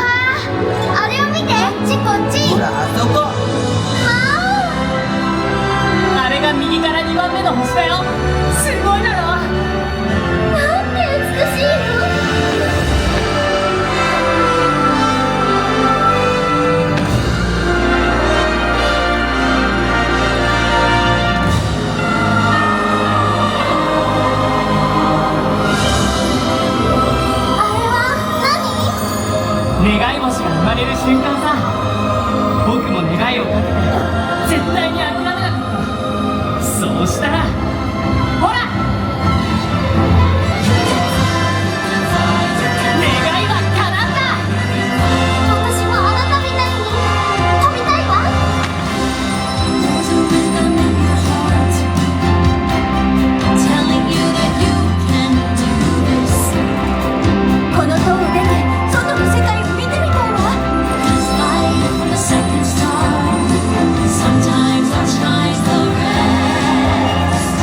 [SPEAKER 5] ー、あれを見て、こっち。
[SPEAKER 6] ほらあそこ。あれが右から2番目の星だよ。すごいだろ。
[SPEAKER 5] なんて美しいの。
[SPEAKER 6] 願い星が生まれる瞬間さ。僕も願いをかけて絶対に諦めなかった。そうしたらほら、願いは叶った。
[SPEAKER 5] 私もあなたみたいに飛びたいわ。この塔を出て外の世界を見てみたいわ。Sometimes I'll try the rest.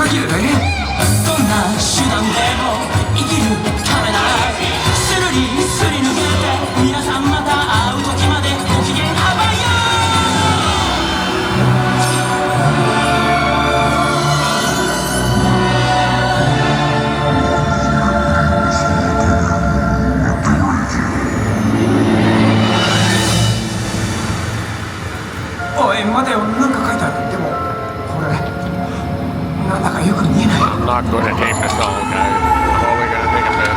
[SPEAKER 7] 切れて
[SPEAKER 6] どんな手段でも生きるためならするりすり抜けて皆さんまた会う時までご機嫌ハワイよ
[SPEAKER 7] おい待てよ、なんか書いてある。でもこれなんだかよく見えない。
[SPEAKER 1] I'm not going to take this all, guys. I'm only going to take a bit.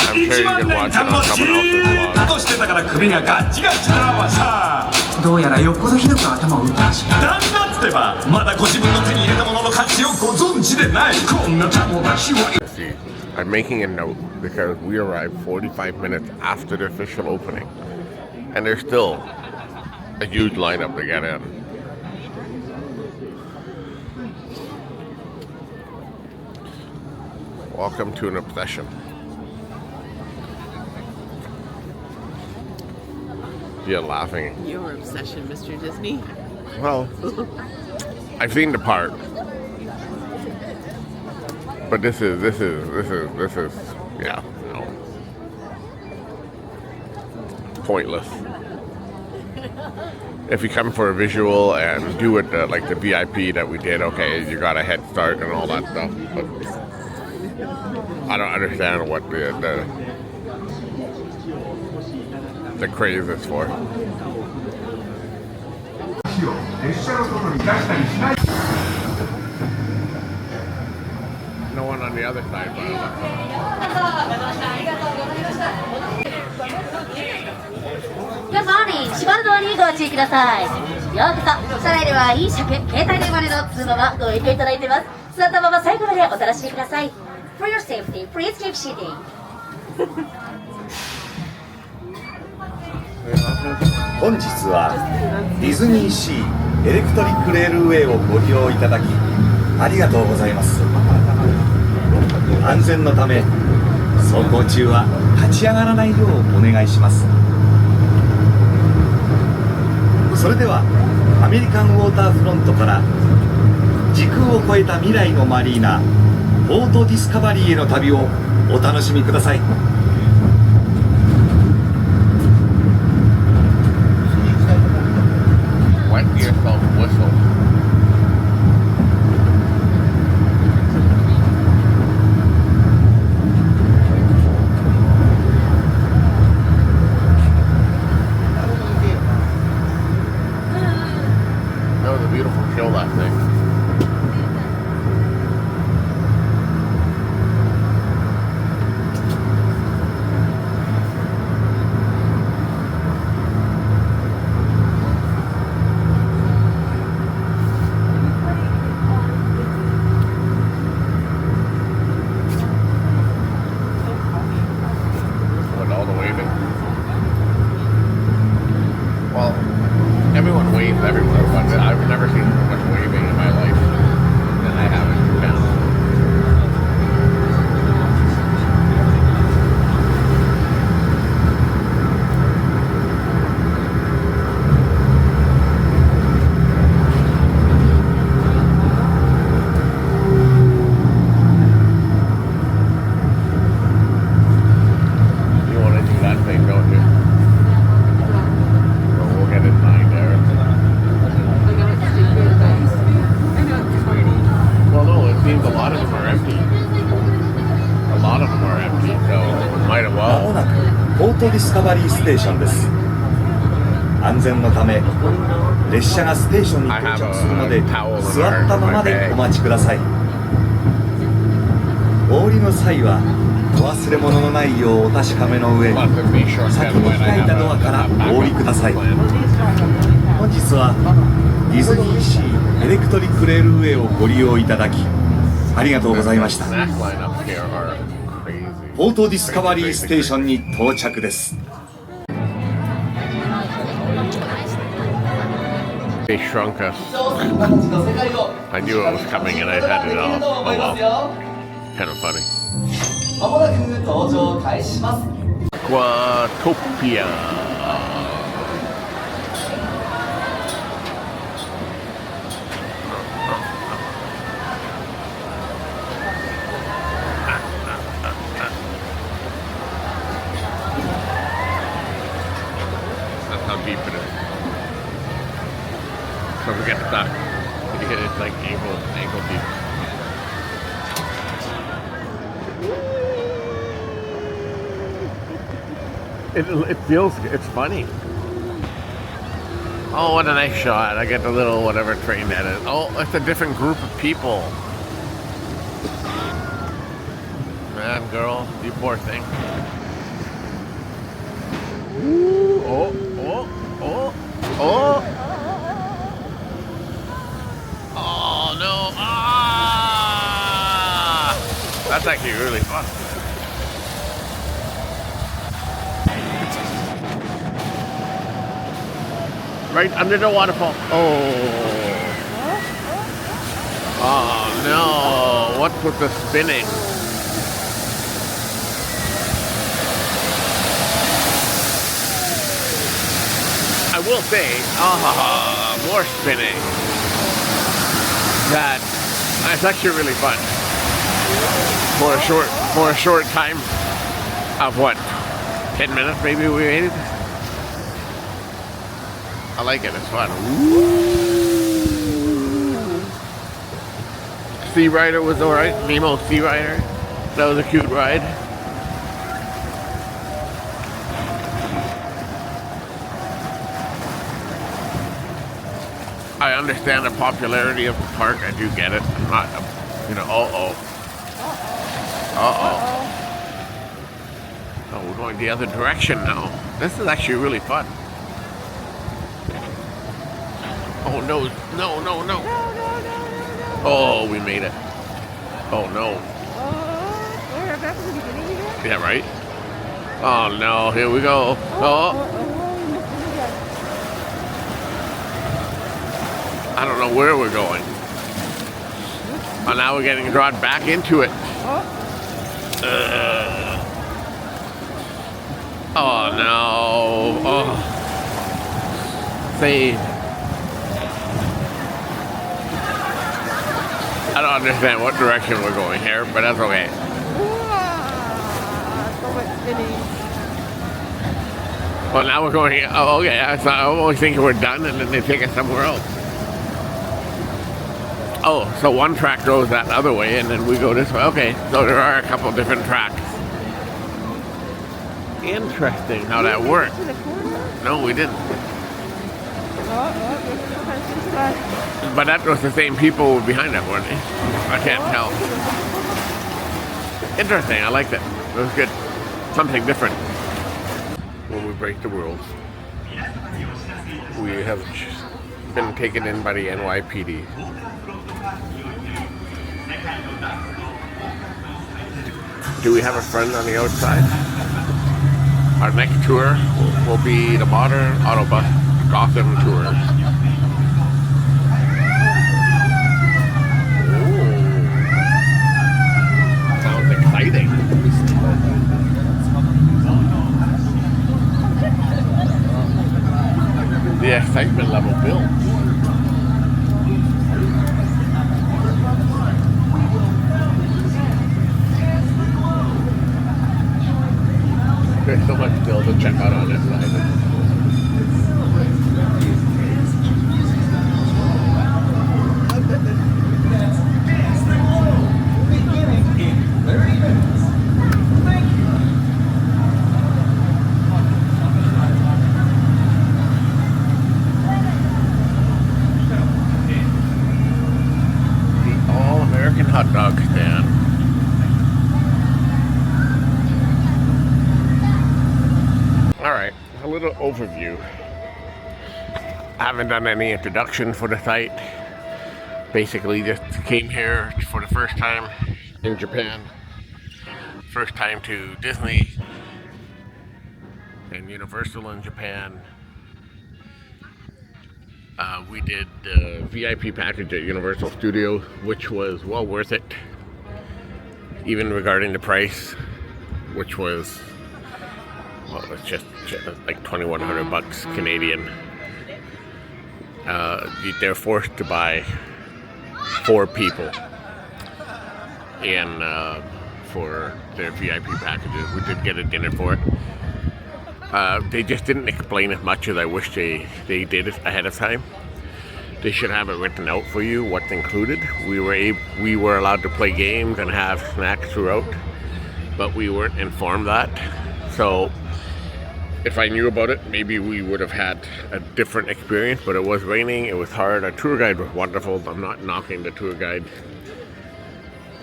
[SPEAKER 1] I'm sure you can watch it on someone else's vlog.
[SPEAKER 7] としてたから首がガッチガチだわさ。どうやらよっぽどひどく頭を打ったらしい。なんだってば、まだご自分の手に入れたものの価値をご存知でない。こんな友達を。
[SPEAKER 1] See, I'm making a note because we arrived 45 minutes after the official opening, and there's still a huge lineup to get in. Welcome to an obsession. You're laughing.
[SPEAKER 2] Your obsession, Mr. Disney.
[SPEAKER 1] Well, I've seen the part, but this is yeah, no, pointless. If you come for a visual and do it like the VIP that we did, okay, you got a head start and all that stuff. But I don't understand what the craze is for. No one on the other side, but
[SPEAKER 10] Good morning. 芝のドアにご注意ください。ようこそ。車内では飲食、携帯電話での通話はご遠慮いただいています。座ったまま最後までお楽しみください。For your safety, please keep seating.
[SPEAKER 11] 本日はディズニーシーエレクトリックレールウェイをご利用いただきありがとうございます。安全のため走行中は立ち上がらないようお願いします。それではアメリカンウォーターフロントから時空を超えた未来のマリーナポートディスカバリーへの旅をお楽しみください。
[SPEAKER 1] wet yourself whistle. That was a beautiful show last night. With all the waving. Well, everyone waves everywhere, but I've never seen so much waving in my life than I have in Japan. You want to do that thing, don't you? Well, we'll get in line there. Well, no, it seems a lot of them are empty. A lot of them are empty, so might as
[SPEAKER 11] まも
[SPEAKER 1] well.
[SPEAKER 11] なくポートディスカバリーステーションです。安全のため列車がステーションに到着するので座ったままでお待ちください。お降りの際はお忘れ物のないようお確かめの上
[SPEAKER 1] Plus, it'd be short
[SPEAKER 11] 先
[SPEAKER 1] cut
[SPEAKER 11] に
[SPEAKER 1] when I
[SPEAKER 11] 開い
[SPEAKER 1] have
[SPEAKER 11] たドアか
[SPEAKER 1] a
[SPEAKER 11] ら
[SPEAKER 1] backup
[SPEAKER 11] お降りください。
[SPEAKER 1] plan.
[SPEAKER 11] 本日はディズニーシーエレクトリックレールウェイをご利用いただきありがとうございました。
[SPEAKER 1] Snack lineups here are crazy.
[SPEAKER 11] ポートディスカバリーステーションに到着です。
[SPEAKER 1] They shrunk us. I knew it was coming and I had it off. Oh well. Kind of funny.
[SPEAKER 3] まもなく登場開始します。
[SPEAKER 1] Aquatopia. because it's like ankle deep. It feels, it's funny. Oh, what a nice shot. I get the little whatever train that is. Oh, it's a different group of people. Man, girl, you poor thing. Ooh, oh. Oh, no. Ah! That's actually really fun. Right under the waterfall. Oh no, what's with the spinning? I will say, more spinning. That's actually really fun. For a short time of what? 10 minutes maybe we waited? I like it, it's fun. Ooh. Sea Rider was alright. Nemo Sea Rider. That was a cute ride. I understand the popularity of the park. I do get it. I'm not, Oh, we're going the other direction now. This is actually really fun. Oh no. Oh, we made it. Oh no.
[SPEAKER 2] We're back to the beginning again?
[SPEAKER 1] Yeah, right? Oh no, here we go. I don't know where we're going. Oh, now we're getting drawn back into it. Oh no. Oh. Save. I don't understand what direction we're going here, but that's okay.
[SPEAKER 2] So much spinning.
[SPEAKER 1] Well, now we're going. Oh, okay. I'm always thinking we're done, and then they take us somewhere else. Oh, so one track goes that other way, and then we go this way. Okay, so there are a couple different tracks. Interesting how that worked. No, we didn't. But that was the same people behind that, weren't they? I can't tell. Interesting, I liked it. It was good. Something different. When we break the rules, we have been taken in by the NYPD. Do we have a friend on the outside? Our next tour will be the Modern Autobus Gotham Tour. Sounds exciting. The excitement level builds. There's so much still to check out on this side. The All-American Hot Dog Stand. Alright, a little overview. I haven't done any introduction for the site. Basically just came here for the first time in Japan. First time to Disney and Universal in Japan. We did the VIP package at Universal Studios, which was well worth it. Even regarding the price, which was, well, it's just like $2,100 Canadian. They're forced to buy 4 people in for their VIP packages. We did get a dinner for it. They just didn't explain as much as I wish they did ahead of time. they should have it written out for you what's included. We were allowed to play games and have snacks throughout, but we weren't informed that. So if I knew about it, maybe we would have had a different experience, but it was raining, it was hard. Our tour guide was wonderful. I'm not knocking the tour guide.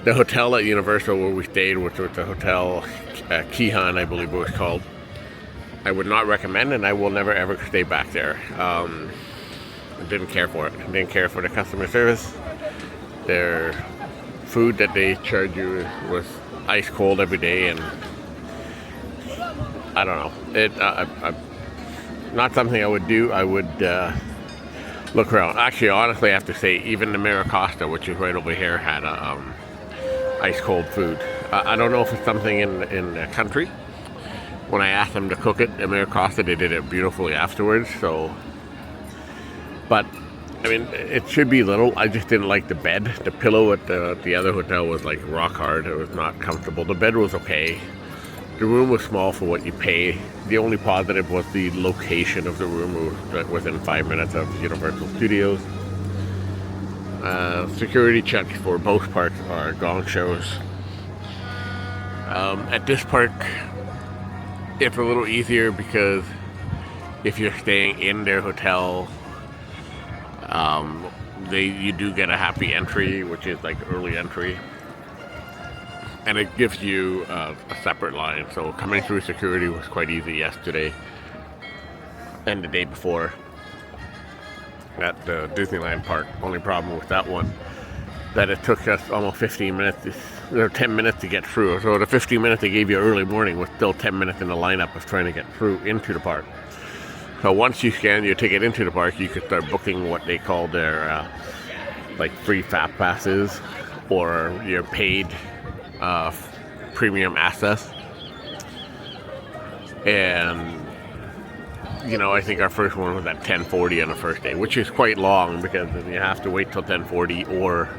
[SPEAKER 1] The hotel at Universal where we stayed, which was the hotel Kehan, I believe it was called, I would not recommend, and I will never ever stay back there. I didn't care for it. I didn't care for the customer service. Their food that they charge you was ice cold every day, and I don't know. Not something I would do. I would look around. Actually, honestly, I have to say, even the Miracosta, which is right over here, had ice cold food. I don't know if it's something in the country. When I asked them to cook it at Miracosta, they did it beautifully afterwards. So, but I mean, it should be little. I just didn't like the bed. The pillow at the other hotel was like rock hard. It was not comfortable. The bed was okay. The room was small for what you pay. The only positive was the location of the room. It was within 5 minutes of Universal Studios. Security checks for both parks are gong shows. At this park, it's a little easier because if you're staying in their hotel, you do get a happy entry, which is like early entry, and it gives you a separate line. So coming through security was quite easy yesterday and the day before at the Disneyland park. Only problem with that one, that it took us almost 15 minutes, or 10 minutes to get through. So the 15 minutes they gave you early morning was still 10 minutes in the lineup of trying to get through into the park. So once you scan your ticket into the park, you could start booking what they call their like free fast passes or your paid premium access. And you know, I think our first one was at 10:40 on the first day, which is quite long because you have to wait till 10:40 or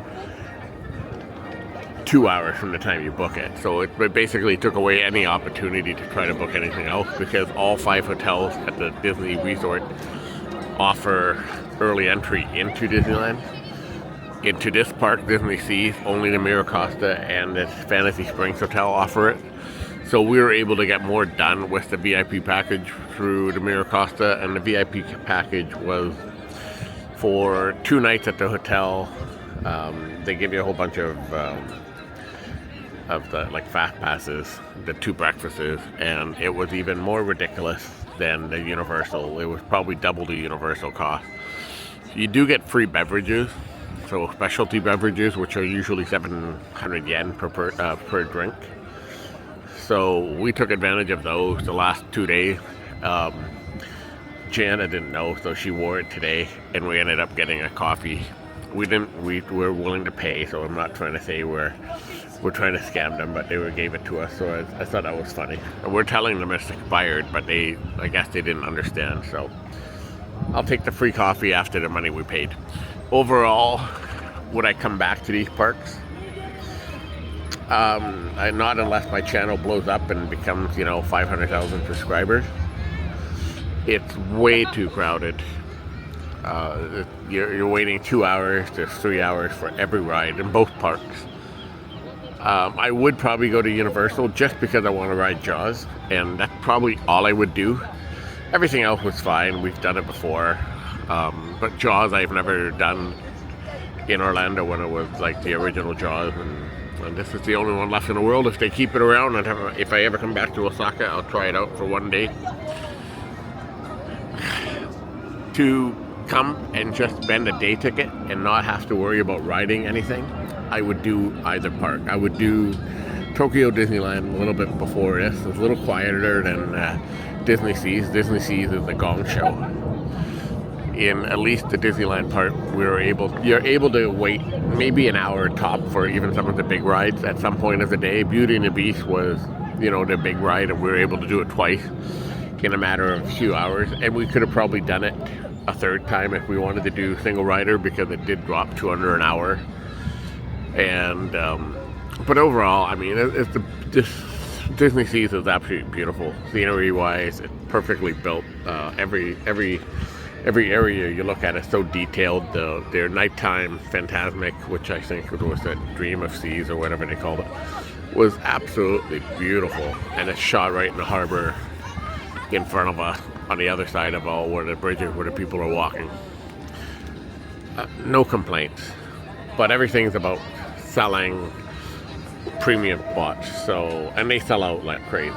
[SPEAKER 1] 2 hours from the time you book it. So it basically took away any opportunity to try to book anything else, because all 5 hotels at the Disney resort offer early entry into Disneyland. Into this park, Disneysea, only the Miracosta and the Fantasy Springs Hotel offer it. So we were able to get more done with the VIP package through the Miracosta, and the VIP package was for 2 nights at the hotel. They give you a whole bunch of the like fast passes, the 2 breakfasts, and it was even more ridiculous than the Universal. It was probably double the Universal cost. You do get free beverages, so specialty beverages, which are usually 700 yen per drink. So we took advantage of those the last 2 days. Jana didn't know, so she wore it today, and we ended up getting a coffee. We were willing to pay, so I'm not trying to say we're trying to scam them, but they gave it to us, so I thought that was funny. And we're telling them it's expired, but I guess they didn't understand, so I'll take the free coffee after the money we paid. Overall, would I come back to these parks? Not unless my channel blows up and becomes, 500,000 subscribers. It's way too crowded. You're waiting 2 hours to 3 hours for every ride in both parks. I would probably go to Universal just because I want to ride Jaws, and that's probably all I would do. Everything else was fine. We've done it before. But Jaws I've never done in Orlando when it was like the original Jaws, and this is the only one left in the world. If they keep it around, and if I ever come back to Osaka, I'll try it out for one day. To come and just spend a day ticket and not have to worry about riding anything, I would do either park. I would do Tokyo Disneyland a little bit before this. It's a little quieter than Disneysea's. Disneysea's is the gong show. In at least the Disneyland part, you're able to wait maybe an hour top for even some of the big rides at some point of the day. Beauty and the Beast was, the big ride, and we were able to do it twice in a matter of a few hours. And we could have probably done it a third time if we wanted to do single rider, because it did drop to under an hour. And but overall, I mean, Disneysea is absolutely beautiful. Scenery wise, it's perfectly built. Every every area you look at is so detailed. Their nighttime Phantasmic, which I think was a Dream of Seas or whatever they called it, was absolutely beautiful, and it's shot right in the harbor in front of us on the other side of all where the bridges where the people are walking. No complaints, but everything's about selling premium spots. So, and they sell out like crazy.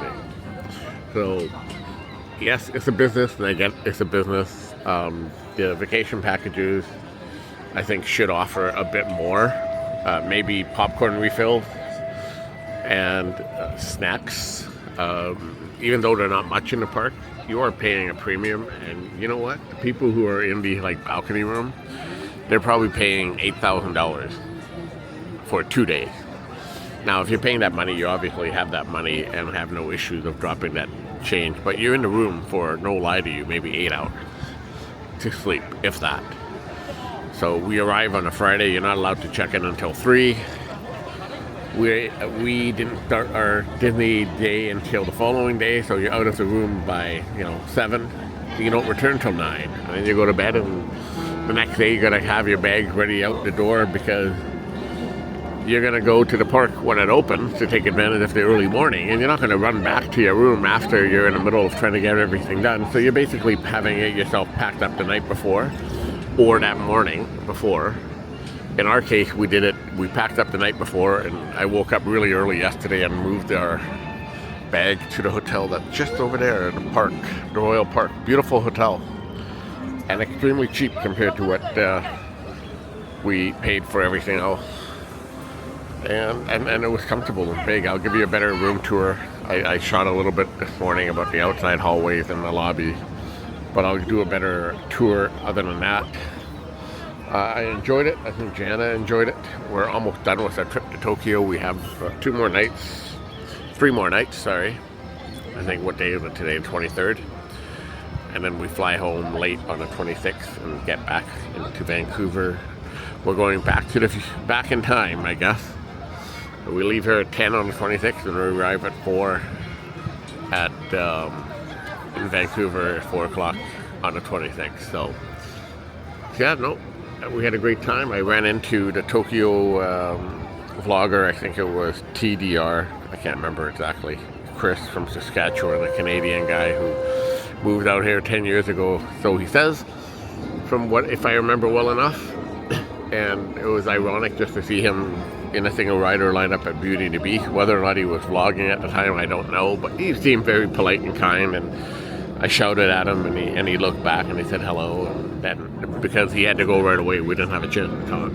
[SPEAKER 1] So yes, it's a business, and I get it's a business. The vacation packages, I think, should offer a bit more. Maybe popcorn refills and snacks. Even though they're not much in the park, you are paying a premium. And you know what? The people who are in the balcony room, they're probably paying $8,000 for 2 days. Now, if you're paying that money, you obviously have that money and have no issues of dropping that change. But you're in the room for, no lie to you, maybe 8 hours to sleep, if that. So we arrive on a Friday. You're not allowed to check in until 3. We didn't start our Disney day until the following day, so you're out of the room by 7. You don't return till 9, and then you go to bed, and the next day you gotta have your bags ready out the door because you're gonna go to the park when it opens to take advantage of the early morning, and you're not gonna run back to your room after you're in the middle of trying to get everything done. So you're basically having it yourself packed up the night before or that morning before. In our case, we did it. We packed up the night before, and I woke up really early yesterday and moved our bag to the hotel that's just over there in the park, the Royal Park. Beautiful hotel, and extremely cheap compared to what we paid for everything else. And it was comfortable and big. I'll give you a better room tour. I shot a little bit this morning about the outside hallways and the lobby, but I'll do a better tour other than that. I enjoyed it. I think Jana enjoyed it. We're almost done with our trip to Tokyo. We have 3 more nights, sorry. I think, what day is it today? The 23rd. And then we fly home late on the 26th and get back into Vancouver. We're going back in time, I guess. We leave here at 10 on the 26th, and we arrive at 4 in Vancouver at 4 o'clock on the 26th. So, yeah, no, we had a great time. I ran into the Tokyo vlogger, I think it was TDR, I can't remember exactly, Chris from Saskatchewan, a Canadian guy who moved out here 10 years ago, so he says, if I remember well enough. And it was ironic just to see him in a single rider lineup at Beauty and the Beast. Whether or not he was vlogging at the time, I don't know. But he seemed very polite and kind, and I shouted at him, and he looked back and he said hello. And then, because he had to go right away, we didn't have a chance to talk.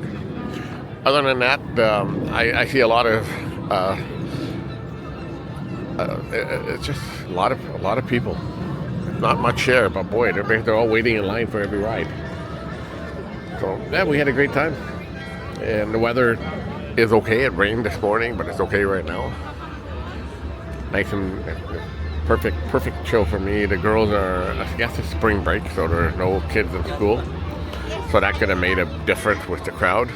[SPEAKER 1] Other than that, I see a lot of it's just a lot of people. Not much share, but boy, they're all waiting in line for every ride. So, yeah, we had a great time. And the weather is okay. It rained this morning, but it's okay right now. Nice and perfect chill for me. The girls are, I guess it's spring break, so there are no kids in school. So that could have made a difference with the crowd.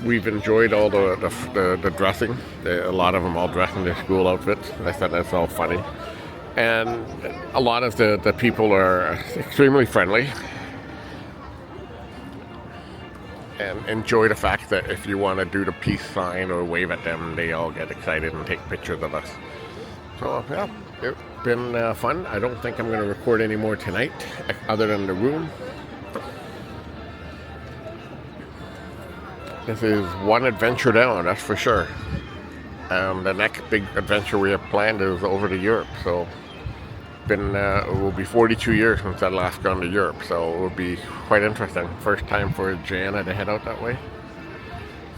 [SPEAKER 1] We've enjoyed all the dressing. A lot of them all dressed in their school outfits. I thought that's all funny. And a lot of the people are extremely friendly. And enjoy the fact that if you want to do the peace sign or wave at them, they all get excited and take pictures of us. So, yeah, it's been fun. I don't think I'm going to record any more tonight, other than the room. This is one adventure down, that's for sure. The next big adventure we have planned is over to Europe. So, it will be 42 years since I last gone to Europe, so it will be quite interesting. First time for Jana to head out that way.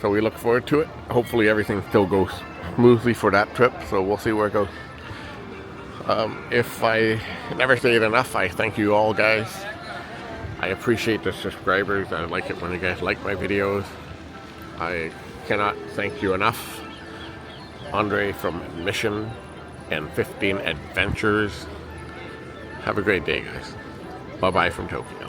[SPEAKER 1] So we look forward to it. Hopefully everything still goes smoothly for that trip, so we'll see where it goes. If I never say it enough, I thank you all, guys. I appreciate the subscribers. I like it when you guys like my videos. I cannot thank you enough. Andre from Mission and 15 Adventures. Have a great day, guys. Bye-bye from Tokyo.